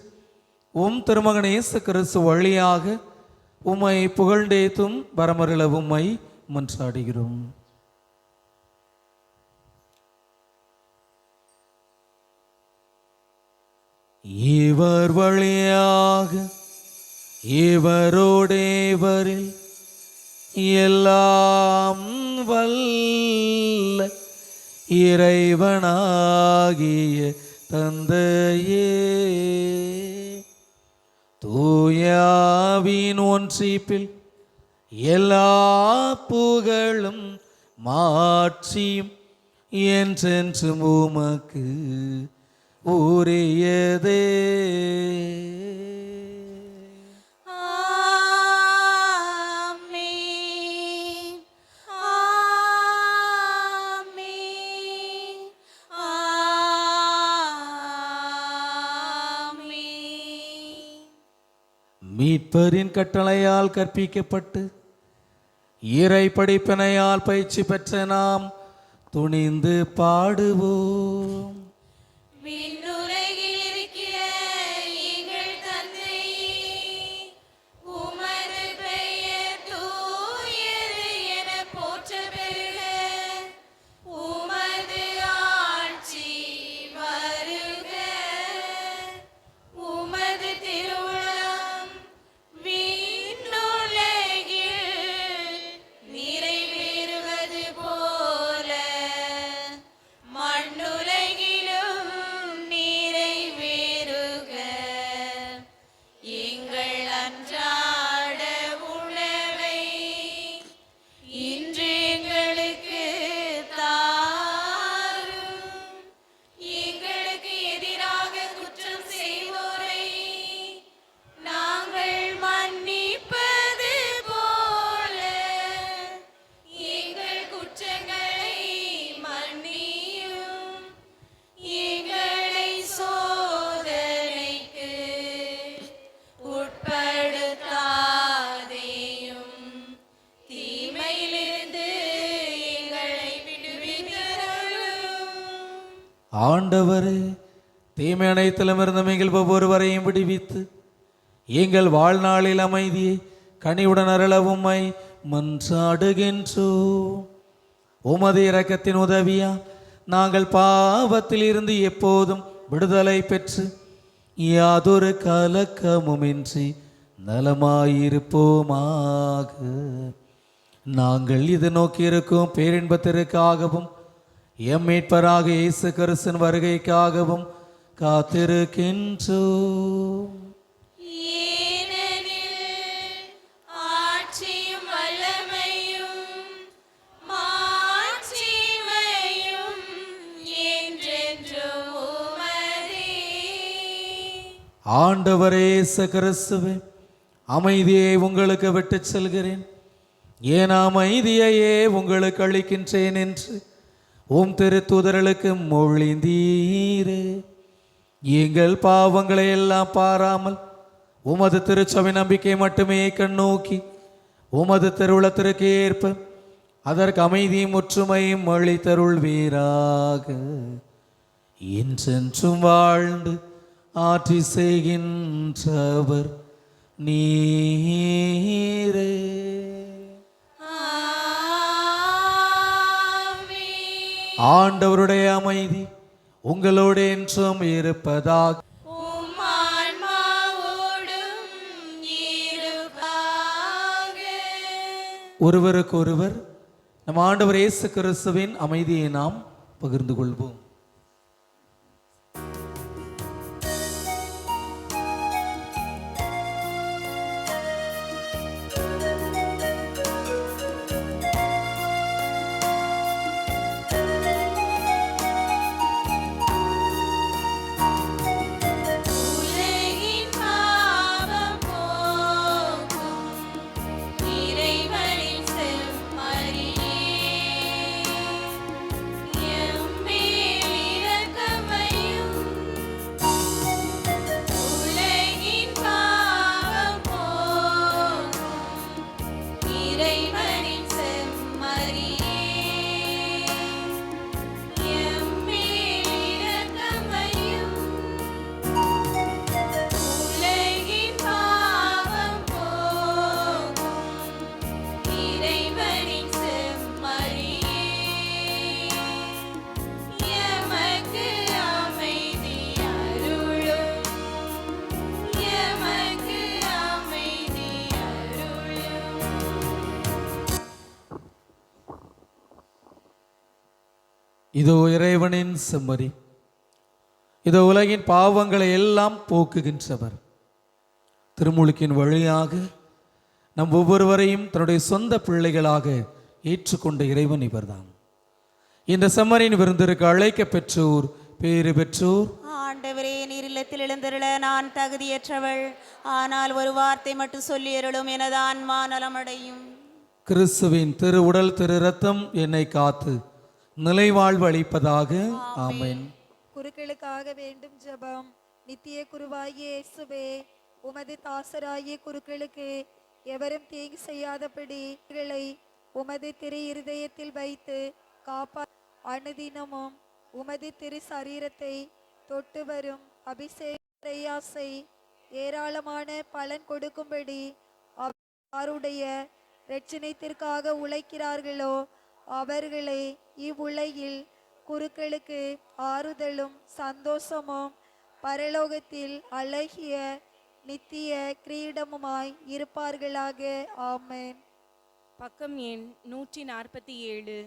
உம் திருமகன் இயேசு கிறிஸ்து வழியாக உம்மை புகழ்ந்தேத்தும் வரமருள உம்மை மன்றாடுகிறோம். இவர் வழியாக இவரோடேவரில் எல்லாம் வல்ல இறைவனாகிய தந்தையே, தூயாவின் ஒன்றிப்பில் எல்லா புகழும் மாட்சியும் என்றென்றும் உமக்கு உரியதே.
ஆமென்.
மீட்பரின் கட்டளையால் கற்பிக்கப்பட்டு இறை படிப்பினையால் பயிற்சி பெற்ற நாம் துணிந்து பாடுவோம்.
விண்ணுலகில் இருக்கிற எங்கள் தந்தையே, உமது பெயர் தூயது என போற்றப் பெறுக. உமது ஆட்சி வருக. உமது திருவுளம் விண்ணுலகில் நிறைவேறுவது போல மண்ணுலகிலும் நிறைவேறுக. எங்கள் அன்றாட உணவை இன்று எங்களுக்கு தாரும். எங்களுக்கு எதிராக குற்றம் செய்வோரை நாங்கள் மன்னிப்பது போல எங்கள் குற்றங்களை மன்னியும். எங்களை சோதனைக்கு உட்படுத்தாதேயும், தீமையிலிருந்து எங்களை விடுவித்தருளும்.
ஆண்டவரே, தீமை அனைத்திலும் இருந்தும் எங்கள் ஒவ்வொருவரையும் விடுவித்து எங்கள் வாழ்நாளில் அமைதியை கனிவுடன் அருள உம்மை மன்றாடுகின்றோம். உமது இரக்கத்தின் உதவியா நாங்கள் பாவத்தில் இருந்து எப்போதும் விடுதலை பெற்று யாதொரு கலக்கமுமின்றி நலமாயிருப்போமாக. நாங்கள் இது நோக்கியிருக்கும் பேரின்பத்திற்காகவும் எம் மீட்பராக இயேசு கிறிஸ்துவின் வருகைக்காகவும் காத்திருக்கின்றோம்.
ஏனெனில் ஆட்சியும் வல்லமையும் மாட்சிமையும் என்றென்றும் உமதே.
ஆண்டவரே இயேசு கிறிஸ்துவே, அமைதியை உங்களுக்கு விட்டுச் செல்கிறேன், ஏன் அமைதியையே உங்களுக்கு அளிக்கின்றேன் என்று உம் திருத்தூதர்களுக்கு மொழிந்தீரே. எங்கள் பாவங்களை எல்லாம் பாராமல் உமது திருச்சபை நம்பிக்கை மட்டுமே கண்ணோக்கி உமது திருவுளத்திற்கு ஏற்ப அதற்கு அமைதியும் ஒற்றுமையும் அளித்தருள்வீராக. என்றென்றும் வாழ்ந்து ஆட்சி செய்கின்றவர் நீரே. ஆண்டவருடைய அமைதி உங்களோடு என்றும் இருப்பதாக.
உம் ஆன்மாவோடும் இருப்பாக.
ஒருவருக்கொருவர் நம் ஆண்டவர் இயேசு கிறிஸ்துவின் அமைதியை நாம் பகிர்ந்து கொள்வோம்.
உலகின் பாவம் போக்கும் இறைவனின் செம்மறியே, எம்மேல் இரக்கம் வையும். உலகின் பாவம் போக்கும் இறைவனின் செம்மறியே, எம்மேல் இரக்கம் வையும். உலகின் பாவம் போக்கும் இறைவனின் செம்மறியே, எமக்கு அமைதி அருளும். எமக்கு அமைதி அருளும்.
இதோ இறைவனின் செம்மறி, இதோ உலகின் பாவங்களை எல்லாம் போக்குகின்றவர். திருமுழுக்கின் வழியாக நம் ஒவ்வொருவரையும் தன்னுடைய சொந்த பிள்ளைகளாக ஏற்றுக்கொண்ட இறைவன் இவர்தான். இந்த செம்மறியின் விருந்திற்கு அழைக்க பெற்றோர் பேறு பெற்றோர்.
ஆண்டவரே, நீர் இல்லத்தில் எழுந்தருள நான் தகுதியற்றவள், ஆனால் ஒரு வார்த்தை மட்டும் சொல்லி அருளும், எனது ஆன்மா நலமடையும்.
கிறிஸ்துவின் திரு உடல் திரு இரத்தம் என்னை காத்து நிலைவாழ்வு அளிப்பதாக. ஆமென்.
குருக்களுக்காக வேண்டும் ஜெபம். நித்திய குருவாகிய இயேசுவே, உமது தாசராகிய குருக்களுக்கு எவரும் தீங்கு செய்யாதபடி இவர்களை உமது திரு இருதயத்தில் வைத்து காப்பா. அனுதினமும் உமது திரு சரீரத்தை தொட்டு வரும் அபிஷேக பிரயாசை ஏராளமான பலன் கொடுக்கும்படி அவருடைய இரட்சணியத்திற்காக உழைக்கிறார்களோ அவர்களை இவ்வுலகில் குருக்களுக்கு ஆறுதலும் சந்தோஷமும் பரலோகத்தில் அழகிய நித்திய கிரீடமுமாய் இருப்பார்களாக. ஆமென்.
பக்கம் எண் 147.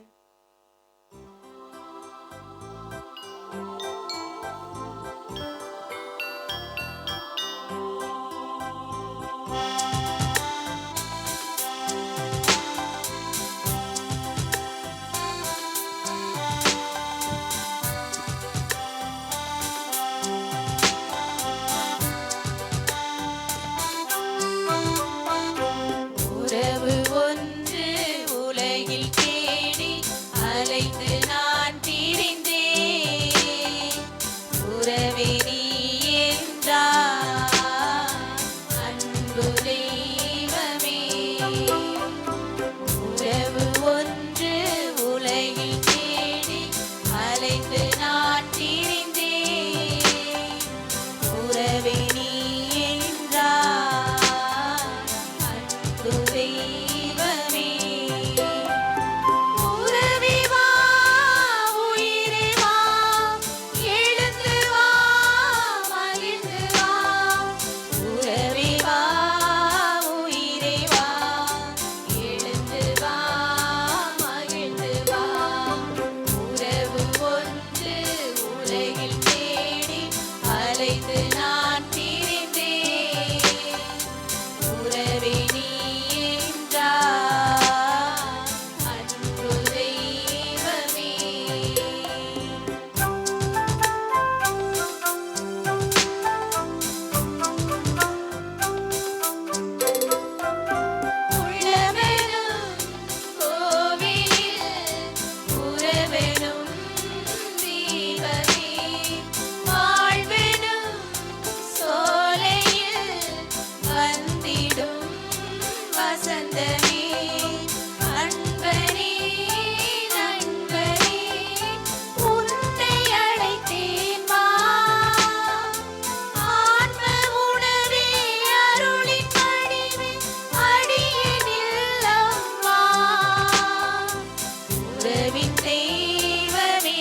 உறவு ஒன்று உலகில் தேடி அலைந்து நான் திரிந்தேன். உறவே நீ என்றார் அன்பு தெய்வமே. உறவு ஒன்று உலகில் தேடி அலைந்து நான் திரிந்தேன். உறவே நீ என்றார் அன்பு தெய்வமே. உறவே வா உயிரே வா, எழுந்து வா மகிழ்ந்து வா. உறவே வா உயிரே வா, எழுந்து வா மகிழ்ந்து வா. உறவு ஒன்று உலகில் தேடி அலைந்து நான் திரிந்தேன். உறவே நீ என்றார் அன்பு தெய்வமே. உள்ளமெனும் கோவிலில் உறவெனும் தீபமே. வாழ்வெனும் சோலையில் வந்திடும் வசந்தமே. அன்பனே நண்பனே உன்னை அழைத்தேன் வா. ஆன்ம உணவே அருளின் வடிவே அடியேன் இல்லம் வா. உறவின் தெய்வமே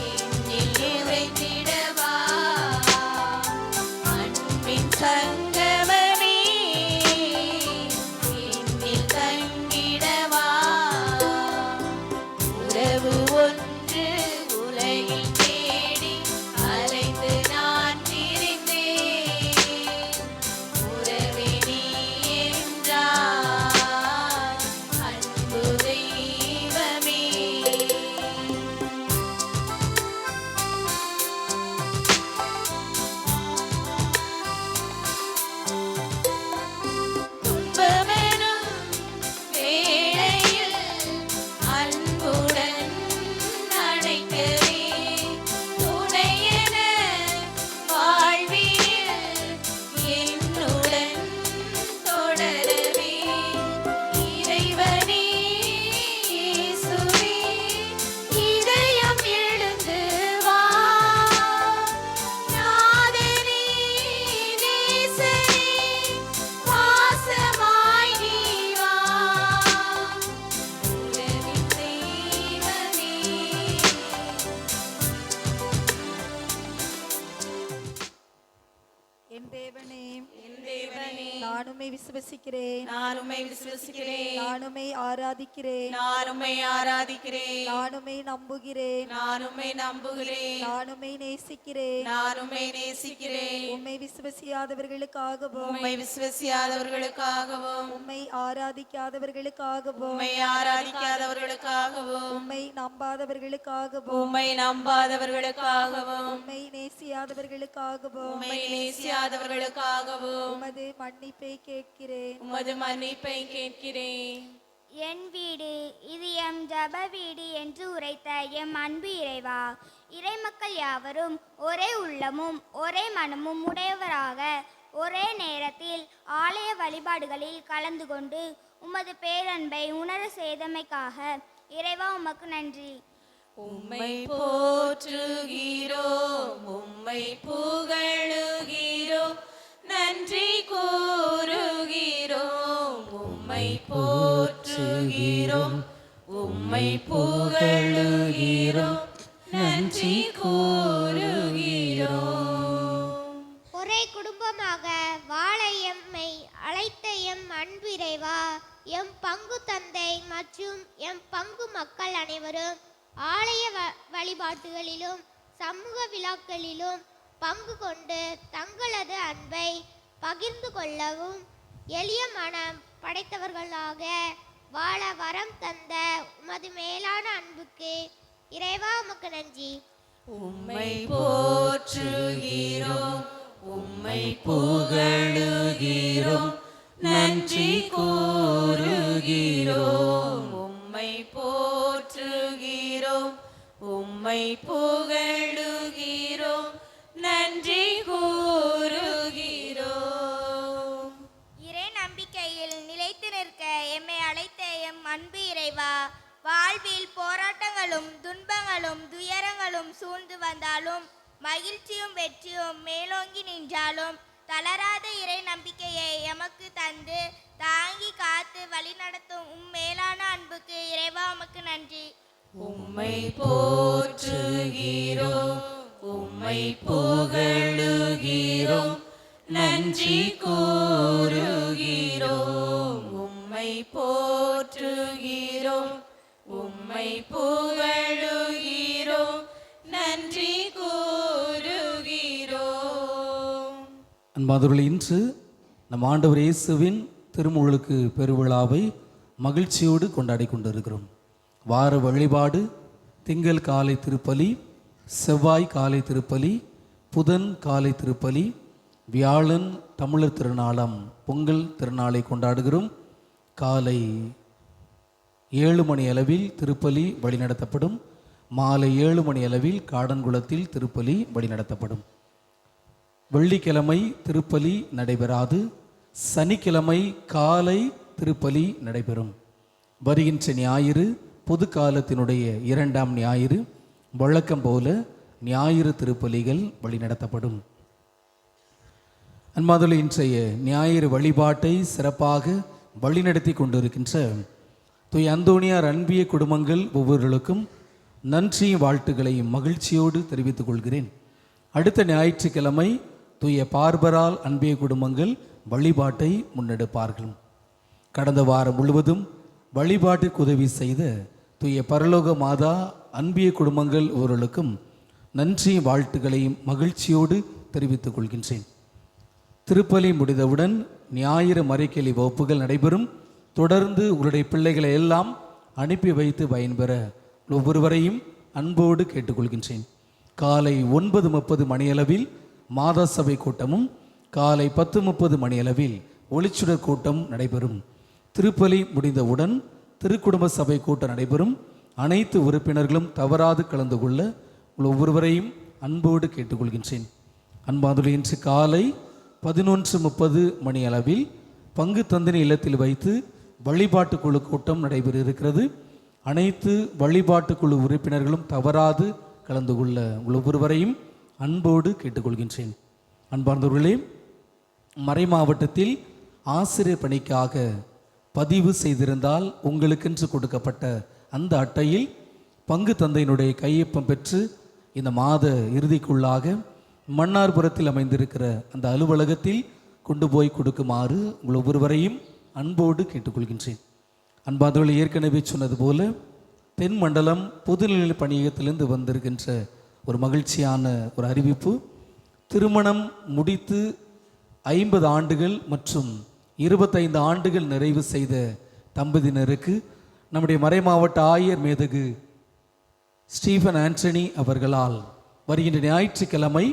என்னில் உரைத்திடவா. அன்பின் சங்கமமே என்னில் தங்கிடவா. உறவு ஒன்று உலகில் தேடி அலைந்து நான் திரிந்தேன். உறவே நீ என்றார் அன்பு தெய்வமே. துன்பமெனும் வேளையில் அன்புடன் அணைக்கவே. துணையென வாழ்வில் என்னுடன் தொடரவே. இறைவனே இயேசுவே இதயம் எழுந்து வா. நாதனே நேசனே பாசமாய் நீ வா. உறவின் தெய்வமே.
என் தேவனே,
என் தேவனே,
நான் உம்மை விசுவசிக்கிறேன்,
நான் உம்மை விசுவசிக்கிறேன்.
நான் உம்மை ஆராதிக்கிறேன்,
நான் உம்மை ஆராதிக்கிறேன்.
நான் உம்மை நம்புகிறேன்,
நான் உம்மை நம்புகிறேன்.
நான் உம்மை நேசிக்கிறேன்.
நான் உம்மை நேசிக்கிறேன்.
உம்மை விசுவசியாதவர்களுக்காகவும்
உம்மை விசுவசியாதவர்களுக்காகவும்
உம்மை ஆராதிக்காதவர்களுக்காகவும்
உம்மை ஆராதிக்காதவர்களுக்காகவும்
உம்மை நம்பாதவர்களுக்காகவும்
உம்மை நம்பாதவர்களுக்காகவும்
உம்மை நேசியாதவர்களுக்காகவும்
உம்மை நேசியாதவர்களுக்காகவும்
உமது மன்னிப்பை கேட்கிறேன்.
உமது மன்னிப்பை கேட்கிறேன்.
என் வீடு இது எம் ஜப ஜப வீடு என்று உரைத்த எம் அன்பு இறைவா, இறைமக்கள் யாவரும் ஒரே உள்ளமும் ஒரே மனமும் உடையவராக ஒரே நேரத்தில் ஆலய வழிபாடுகளில் கலந்து கொண்டு உமது பேரன்பை உணர செய்தமைக்காக இறைவா உமக்கு நன்றி.
உம்மை போற்றுகிறோம், உம்மை புகழுகிறோம், நன்றி கூறுகிறோம். உம்மை போற்றுகிறோம், உம்மை புகழுகிறோம், நன்றி கூறுகிறோம்.
ஒரே குடும்பமாக வாழ எம்மை அழைத்த எம் அன்பு இறைவா, எம் பங்கு தந்தை மற்றும் எம் பங்கு மக்கள் அனைவரும் ஆலய வழிபாட்டுகளிலும் சமூக விழாக்களிலும் பங்கு கொண்டு தங்களது அன்பை பகிர்ந்து கொள்ளவும் எளிய மனம் படைத்தவர்களாக வாழ வரம் தந்த உமது மேலான அன்புக்கு இறைவா உமக்கு நன்றி.
உம்மை போற்றுகிறோம், உம்மை புகழுகிறோம், நன்றி கூறுகிறோம். உம்மை போற்றுகிறோம், உம்மை புகழுகிறோம், நன்றி கூறுகிறோம்.
இறை நம்பிக்கையில் நிலைத்து நிற்க எம்மை அழைத்த எம் அன்பு இறைவா, வாழ்வில் போராட்டங்களும் துன்பங்களும் துயரங்களும் சூழ்ந்து வந்தாலும் மகிழ்ச்சியும் வெற்றியும் மேலோங்கி நின்றாலும் தளராத இறை நம்பிக்கையை எமக்கு தந்து தாங்கி காத்து வழிநடத்தும் மேலான அன்புக்கு இறைவா உமக்கு நன்றி.
உம்மை போற்றுகிறோம், உம்மை புகழுகிறோம், நன்றி கூறுகிறோம். உம்மை போற்றுகிறோம், உம்மை புகழுகிறோம், நன்றி கூறுகிறோம்.
அன்பாதவர்களே, இன்று நம் ஆண்டவர் இயேசுவின் திருமுழுக்கு பெருவிழாவை மகிழ்ச்சியோடு கொண்டாடி கொண்டிருக்கிறோம். வார வழிபாடு திங்கள் காலை திருப்பலி, செவ்வாய் காலை திருப்பலி, புதன் காலை திருப்பலி, வியாழன் தமிழர் திருநாளாம் பொங்கல் திருநாளை கொண்டாடுகிறோம். காலை 7 மணி அளவில் திருப்பலி வழிநடத்தப்படும். மாலை 7 மணி அளவில் காடன்குளத்தில் திருப்பலி வழிநடத்தப்படும். வெள்ளிக்கிழமை திருப்பலி நடைபெறாது. சனிக்கிழமை காலை திருப்பலி நடைபெறும். வருகின்ற ஞாயிறு பொது காலத்தினுடைய 2ஆம் ஞாயிறு வழக்கம் போல ஞாயிறு திருப்பலிகள் வழிநடத்தப்படும். அன்பாதலே, இன்றைய ஞாயிறு வழிபாட்டை சிறப்பாக வழிநடத்தி கொண்டிருக்கின்ற தூய் அந்தோணியார் அன்பிய குடும்பங்கள் ஒவ்வொருவருக்கும் நன்றி வாழ்த்துக்களையும் மகிழ்ச்சியோடு தெரிவித்துக் கொள்கிறேன். அடுத்த ஞாயிற்றுக்கிழமை தூய பார்பரால் அன்பிய குடும்பங்கள் வழிபாட்டை முன்னெடுப்பார்கள். கடந்த வாரம் முழுவதும் வழிபாட்டுக்கு உதவி செய்த தூய பரலோக மாதா அன்பிய குடும்பங்கள் ஒவ்வொருவருக்கும் நன்றி வாழ்த்துக்களையும் மகிழ்ச்சியோடு தெரிவித்துக் கொள்கின்றேன். திருப்பலி முடிந்தவுடன் ஞாயிறு மறைக்கேலி வகுப்புகள் நடைபெறும். தொடர்ந்து உங்களுடைய பிள்ளைகளை எல்லாம் அனுப்பி வைத்து பயன்பெற ஒவ்வொருவரையும் அன்போடு கேட்டுக்கொள்கின்றேன். காலை 9:30 மணியளவில் மாதா சபை கூட்டமும் காலை 10:30 மணியளவில் ஒளிச்சுடர் கூட்டம் நடைபெறும். திருப்பலி முடிந்தவுடன் திருக்குடும்ப சபை கூட்டம் நடைபெறும். அனைத்து உறுப்பினர்களும் தவறாது கலந்து கொள்ள ஒவ்வொருவரையும் அன்போடு கேட்டுக்கொள்கின்றேன். அன்பாதுள்ள இன்று காலை 11:30 மணி அளவில் பங்கு தந்தினி இல்லத்தில் வைத்து வழிபாட்டு குழு கூட்டம் நடைபெற இருக்கிறது. அனைத்து வழிபாட்டு குழு உறுப்பினர்களும் தவறாது கலந்து கொள்ள ஒவ்வொருவரையும் அன்போடு கேட்டுக்கொள்கின்றேன். அன்பார்ந்தவர்களே, மறை மாவட்டத்தில் ஆசிரியர் பணிக்காக பதிவு செய்திருந்தால் உங்களுக்கென்று கொடுக்கப்பட்ட அந்த அட்டையில் பங்கு தந்தையினுடைய கையொப்பம் பெற்று இந்த மாத இறுதிக்குள்ளாக மன்னார்புரத்தில் அமைந்திருக்கிற அந்த அலுவலகத்தில் கொண்டு போய் கொடுக்குமாறு உங்கள் ஒவ்வொருவரையும் அன்போடு கேட்டுக்கொள்கின்றேன். அன்பாதவர்கள், ஏற்கனவே சொன்னது போல தென் மண்டலம் பொதுநிலை பணியகத்திலிருந்து வந்திருக்கின்ற ஒரு மகிழ்ச்சியான ஒரு அறிவிப்பு. திருமணம் முடித்து 50 ஆண்டுகள் மற்றும் 25 ஆண்டுகள் நிறைவு செய்த தம்பதியினருக்கு நம்முடைய மறை மாவட்ட ஆயர் மேதகு ஸ்டீஃபன் ஆண்டனி அவர்களால் வருகின்ற ஞாயிற்றுக்கிழமை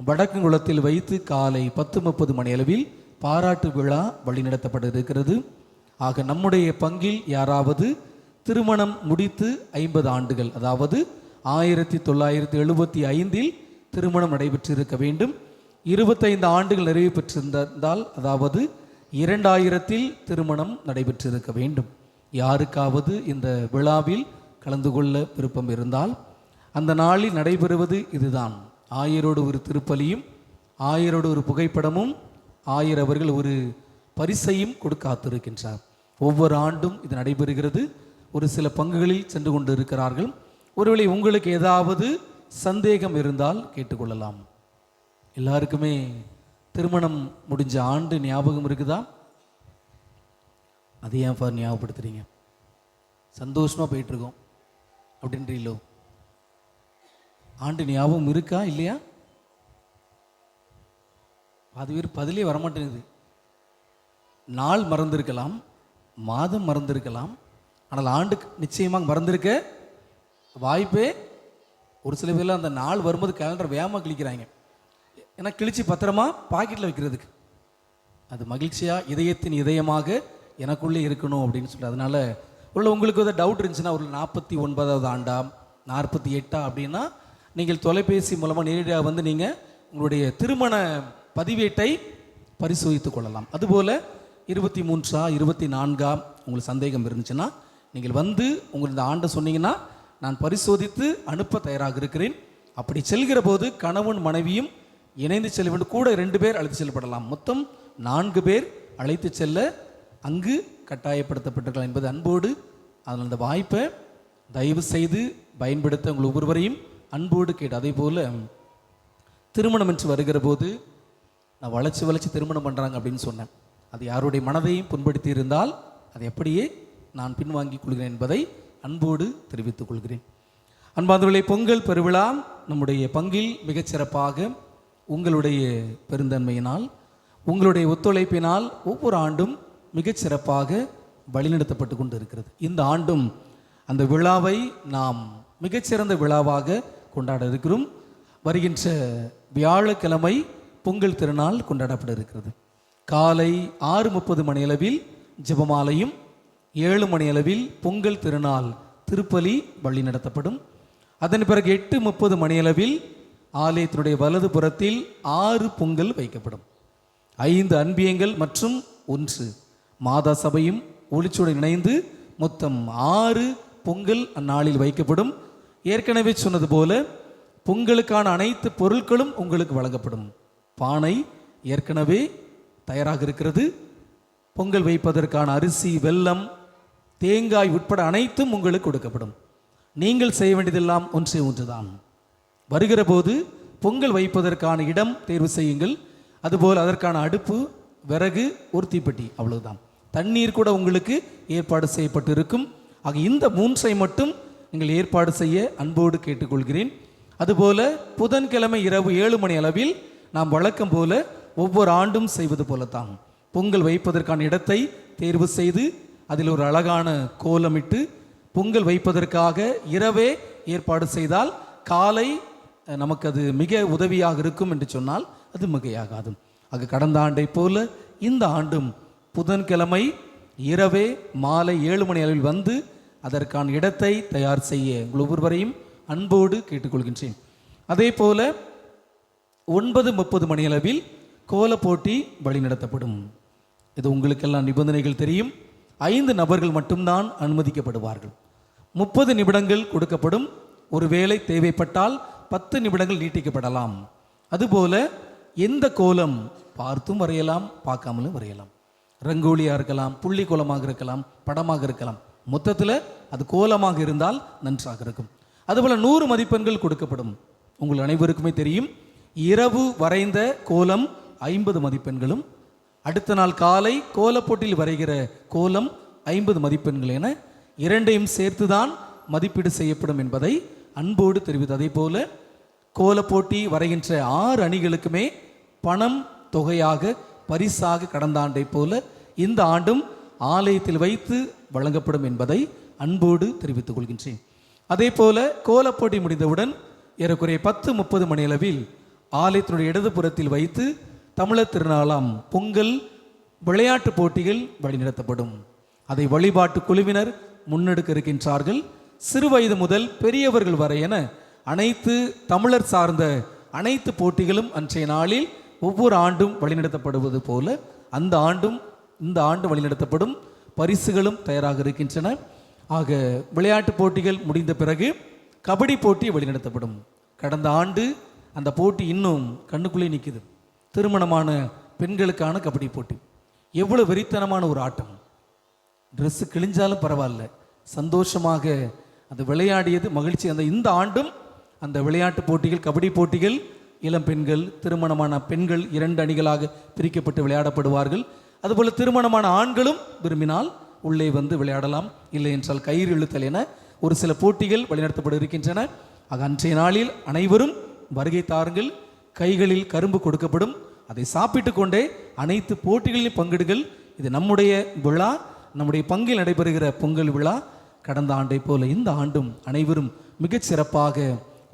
வடக்குங்குளத்தில் வைத்து காலை 10:30 மணியளவில் பாராட்டு விழா வழிநடத்தப்பட இருக்கிறது. ஆக நம்முடைய பங்கில் யாராவது திருமணம் முடித்து 50 ஆண்டுகள், அதாவது 1975 திருமணம் நடைபெற்றிருக்க வேண்டும். 25 ஆண்டுகள் நிறைவு பெற்றிருந்தால், அதாவது 2000 திருமணம் நடைபெற்றிருக்க வேண்டும். யாருக்காவது இந்த விழாவில் கலந்து கொள்ள விருப்பம் இருந்தால் அந்த நாளில் நடைபெறுவது இதுதான். ஆயரோடு ஒரு திருப்பலியும், ஆயரோடு ஒரு புகைப்படமும், ஆயர் அவர்கள் ஒரு பரிசையும் கொடுக்க காத்திருக்கின்றார். ஒவ்வொரு ஆண்டும் இது நடைபெறுகிறது. ஒரு சில பங்குகளில் சென்று கொண்டு இருக்கிறார்கள். ஒருவேளை உங்களுக்கு ஏதாவது சந்தேகம் இருந்தால் கேட்டுக்கொள்ளலாம். எல்லாருக்குமே திருமணம் முடிஞ்ச ஆண்டு ஞாபகம் இருக்குதா? அது ஏன் ஞாபகப்படுத்துறீங்க? சந்தோஷமாக போயிட்டுருக்கோம் அப்படின்றீங்களோ? ஆண்டு ஞாபகம் இருக்கா இல்லையா? அது பேர் பதிலே வரமாட்டேங்குது. நாள் மறந்திருக்கலாம், மாதம் மறந்திருக்கலாம், ஆனால் ஆண்டு நிச்சயமாக மறந்திருக்க வாய்ப்பே. ஒரு சில பேர்லாம் அந்த நாள் வரும்போது கேலண்டர் வேகமாக கிழிக்கிறாங்க. ஏன்னா கிழிச்சு பத்திரமா பாக்கெட்டில் வைக்கிறதுக்கு. அது மகிழ்ச்சியாக இதயத்தின் இதயமாக எனக்குள்ளே இருக்கணும் அப்படின்னு சொல்லி. அதனால் உங்களுக்கு ஏதாவது டவுட் இருந்துச்சுன்னா, ஒரு 49வது ஆண்டா 48 அப்படின்னா நீங்கள் தொலைபேசி மூலமாக நேரடியாக வந்து நீங்கள் உங்களுடைய திருமண பதிவேட்டை பரிசோதித்துக் கொள்ளலாம். அதுபோல் 23 24 உங்களுக்கு சந்தேகம் இருந்துச்சுன்னா நீங்கள் வந்து உங்களுக்கு இந்த ஆண்டை சொன்னீங்கன்னா நான் பரிசோதித்து அனுப்ப தயாராக இருக்கிறேன். அப்படி செல்கிற போது கணவன் மனைவியும் இணைந்து செல்ல வேண்டும். கூட 2 பேர் அழைத்து செல்லப்படலாம். மொத்தம் 4 பேர் அழைத்து செல்ல அங்கு கட்டாயப்படுத்தப்பட்டிருக்கலாம் என்பது அன்போடு. அதனால் அந்த வாய்ப்பை தயவு செய்து பயன்படுத்த உங்கள் ஒவ்வொருவரையும் அன்போடு கேட்டு. அதே போல் திருமணம் என்று வருகிற போது நான் வளைச்சி திருமணம் பண்ணுறாங்க அப்படின்னு சொன்னேன். அது யாருடைய மனதையும் புண்படுத்தி இருந்தால் அதை எப்படியே நான் பின்வாங்கிக் கொள்கிறேன் என்பதை அன்போடு தெரிவித்துக் கொள்கிறேன். அன்பார்ந்தவர்களே, பொங்கல் பெருவிழா நம்முடைய பங்கில் மிகச்சிறப்பாக உங்களுடைய பெருந்தன்மையினால், உங்களுடைய ஒத்துழைப்பினால் ஒவ்வொரு ஆண்டும் மிகச்சிறப்பாக வழிநடத்தப்பட்டு கொண்டு இருக்கிறது. இந்த ஆண்டும் அந்த விழாவை நாம் மிகச்சிறந்த விழாவாக கொண்டாட இருக்கிறோம். வருகின்ற வியாழக்கிழமை பொங்கல் திருநாள் கொண்டாடப்பட இருக்கிறது. காலை 6:30 மணியளவில் ஜெபமாலையும் 7 மணியளவில் பொங்கல் திருநாள் திருப்பலி வழி நடத்தப்படும். அதன் பிறகு 8:30 மணியளவில் ஆலயத்தினுடைய வலது புறத்தில் 6 பொங்கல் வைக்கப்படும். 5 அன்பியங்கள் மற்றும் 1 மாதா சபையும் ஒளிச்சுடன் இணைந்து மொத்தம் 6 பொங்கல் அந்நாளில் வைக்கப்படும். ஏற்கனவே சொன்னது போல பொங்கலுக்கான அனைத்து பொருட்களும் உங்களுக்கு வழங்கப்படும். பானை ஏற்கனவே தயாராக இருக்கிறது. பொங்கல் வைப்பதற்கான அரிசி, வெல்லம், தேங்காய் உட்பட அனைத்தும் உங்களுக்கு கொடுக்கப்படும். நீங்கள் செய்ய வேண்டியதெல்லாம் ஒன்றே ஒன்றுதான். வருகிற போது பொங்கல் வைப்பதற்கான இடம் தேர்வு செய்யுங்கள். அதுபோல் அதற்கான அடுப்பு, விறகு, ஒரு தீப்பெட்டி, அவ்வளவுதான். தண்ணீர் கூட உங்களுக்கு ஏற்பாடு செய்யப்பட்டு இருக்கும். ஆக இந்த 3ஐ மட்டும் நீங்கள் ஏற்பாடு செய்ய அன்போடு கேட்டுக்கொள்கிறேன். அதுபோல புதன்கிழமை இரவு 7 மணி அளவில் நாம் வழக்கம் போல ஒவ்வொரு ஆண்டும் செய்வது போலத்தான் பொங்கல் வைப்பதற்கான இடத்தை தேர்வு செய்து அதில் ஒரு அழகான கோலமிட்டு பொங்கல் வைப்பதற்காக இரவே ஏற்பாடு செய்தால் காலை நமக்கு அது மிக உதவியாக இருக்கும் என்று சொன்னால் அது மிகையாகாது. ஆக கடந்த ஆண்டை போல இந்த ஆண்டும் புதன்கிழமை இரவே மாலை 7 மணி அளவில் வந்து அதற்கான இடத்தை தயார் செய்ய உங்கள் ஒவ்வொருவரையும் அன்போடு கேட்டுக்கொள்கின்றேன். அதே போல 9:30 மணியளவில் கோல போட்டி வழிநடத்தப்படும். இது உங்களுக்கெல்லாம் நிபந்தனைகள் தெரியும். 5 நபர்கள் மட்டும்தான் அனுமதிக்கப்படுவார்கள். 30 நிமிடங்கள் கொடுக்கப்படும். ஒருவேளை தேவைப்பட்டால் 10 நிமிடங்கள் நீட்டிக்கப்படலாம். அதுபோல எந்த கோலம் பார்த்தும் வரையலாம், பார்க்காமலும் வரையலாம். ரங்கோலியாக இருக்கலாம், புள்ளி கோலமாக இருக்கலாம், படமாக இருக்கலாம். மொத்தத்தில் அது கோலமாக இருந்தால் நன்றாக இருக்கும். அதுபோல் 100 மதிப்பெண்கள் கொடுக்கப்படும். உங்கள் அனைவருக்குமே தெரியும், இரவு வரைந்த கோலம் 50 மதிப்பெண்களும், அடுத்த நாள் காலை கோலப்போட்டியில் வரைகிற கோலம் 50 மதிப்பெண்கள் என இரண்டையும் சேர்த்துதான் மதிப்பீடு செய்யப்படும் என்பதை அன்போடு தெரிவித்து, அதே போல கோலப்போட்டி வரைகின்ற 6 அணிகளுக்குமே பணம் தொகையாக பரிசாக கடந்த ஆண்டை போல இந்த ஆண்டும் ஆலயத்தில் வைத்து வழங்கப்படும் என்பதை அன்போடு தெரிவித்துக் கொள்கின்றேன். அதே போல கோலப்போட்டி முடிந்தவுடன் ஏறக்குறைய 10:30 மணியளவில் ஆலயத்தினுடைய இடதுபுறத்தில் வைத்து தமிழர் திருநாளாம் பொங்கல் விளையாட்டு போட்டிகள் வழிநடத்தப்படும். அதை வழிபாட்டு குழுவினர் முன்னெடுக்க இருக்கின்றார்கள். சிறு வயது முதல் பெரியவர்கள் வரை என அனைத்து தமிழர் சார்ந்த அனைத்து போட்டிகளும் அன்றைய நாளில் ஒவ்வொரு ஆண்டும் வழிநடத்தப்படுவது போல அந்த ஆண்டும் இந்த ஆண்டு வழிநடத்தப்படும். பரிசுகளும் தயாராக இருக்கின்றன. ஆக விளையாட்டு போட்டிகள் முடிந்த பிறகு கபடி போட்டி வழிநடத்தப்படும். கடந்த ஆண்டு அந்த போட்டி இன்னும் கண்ணுக்குள்ளே நிற்குது. திருமணமான பெண்களுக்கான கபடி போட்டி. எவ்வளவு வெறித்தனமான ஒரு ஆட்டம். ட்ரெஸ்ஸு கிழிஞ்சாலும் பரவாயில்ல, சந்தோஷமாக அது விளையாடியது மகிழ்ச்சி. இந்த ஆண்டும் அந்த விளையாட்டு போட்டிகள், கபடி போட்டிகள், இளம் பெண்கள், திருமணமான பெண்கள் 2 அணிகளாக பிரிக்கப்பட்டு விளையாடப்படுவார்கள். அதுபோல் திருமணமான ஆண்களும் விரும்பினால் உள்ளே வந்து விளையாடலாம், இல்லை என்றால் கயிறு இழுத்தல் என ஒரு சில போட்டிகள் வழிநடத்தப்பட இருக்கின்றன. ஆக அன்றைய நாளில் அனைவரும் வருகை தாருங்கள். கைகளில் கரும்பு கொடுக்கப்படும். அதை சாப்பிட்டு கொண்டே அனைத்து போட்டிகளிலும் பங்கெடுங்கள். இது நம்முடைய விழா, நம்முடைய பங்கில் நடைபெறுகிற பொங்கல் விழா. கடந்த ஆண்டை போல இந்த ஆண்டும் அனைவரும் மிகச் சிறப்பாக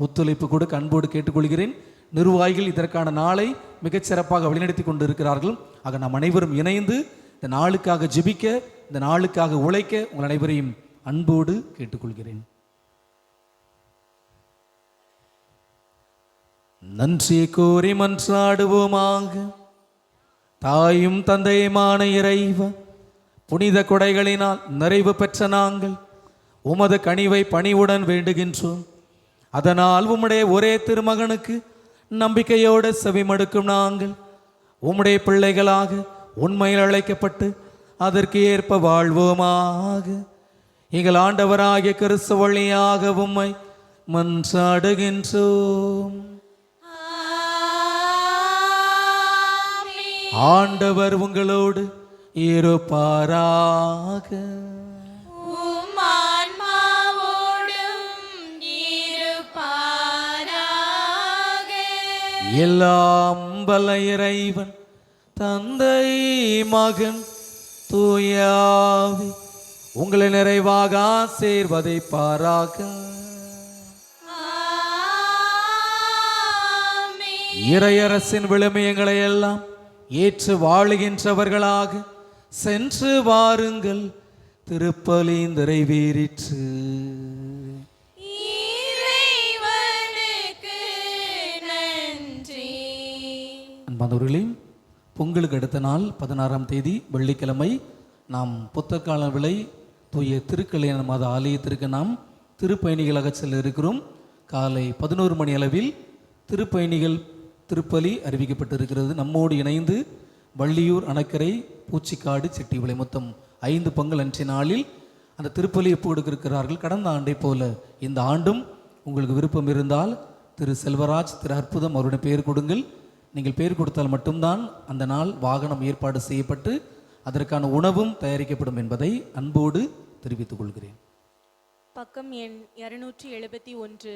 ஒத்துழைப்பு கொடுக்க அன்போடு கேட்டுக்கொள்கிறேன். நிர்வாகிகள் இதற்கான நாளை மிகச் சிறப்பாக வழிநடத்தி கொண்டு இருக்கிறார்கள். ஆக நாம் அனைவரும் இணைந்து இந்த நாளுக்காக ஜெபிக்க, இந்த நாளுக்காக உழைக்க உங்கள் அனைவரையும் அன்போடு கேட்டுக்கொள்கிறேன். நன்றி கூறி மன்றாடுவோமாக. தாயும் தந்தையுமான இறைவா, புனித கொடைகளினால் நிறைவு பெற்ற நாங்கள் உமது கனிவை பணிவுடன் வேண்டுகின்றோம். அதனால் உம்முடைய ஒரே திருமகனுக்கு நம்பிக்கையோடு செவிமடுக்கும் நாங்கள் உம்முடைய பிள்ளைகளாக உண்மையில் அழைக்கப்பட்டு அதற்கு ஏற்ப வாழ்வோமாக. எங்கள் ஆண்டவராகிய கிறிஸ்து வழியாக உம்மை மன்றாடுகின்றோம். ஆண்டவர் உங்களோடு இருப்பாராக. எல்லாம் வல்ல இறைவன் தந்தை மகன் தூயாவி உங்களை நிறைவாக சேர்வதை பாராக. இறையரசின் விழுமியங்களை எல்லாம் ஏற்று வாழுகின்றவர்களாக சென்று வாருங்கள். திருப்பலி நிறைவேறிற்று. அன்பானவர்களே, பொங்கலுக்கு அடுத்த நாள் 16ஆம் தேதி வெள்ளிக்கிழமை நாம் புத்தகால விலை தூய திருக்கல்யாண மாத ஆலயத்திற்கு நாம் திருப்பயணிகளாக செல்ல இருக்கிறோம். காலை 11 மணி அளவில் திருப்பயணிகள் திருப்பலி அறிவிக்கப்பட்டிருக்கிறது. நம்மோடு இணைந்து வள்ளியூர், அணக்கரை, பூச்சிக்காடு, செட்டிவிளை மொத்தம் 5 பொங்கல் அன்றைய நாளில் அந்த திருப்பலி ஒப்பு கொடுக்கிறார்கள். கடந்த ஆண்டை போல இந்த ஆண்டும் உங்களுக்கு விருப்பம் இருந்தால் திரு செல்வராஜ், திரு அற்புதம் அவருடைய பெயர் கொடுங்கள். நீங்கள் பெயர் கொடுத்தால் மட்டும்தான் அந்த நாள் வாகனம் ஏற்பாடு செய்யப்பட்டு அதற்கான உணவும் தயாரிக்கப்படும் என்பதை அன்போடு தெரிவித்துக் கொள்கிறேன்.
பக்கம் எண் 271.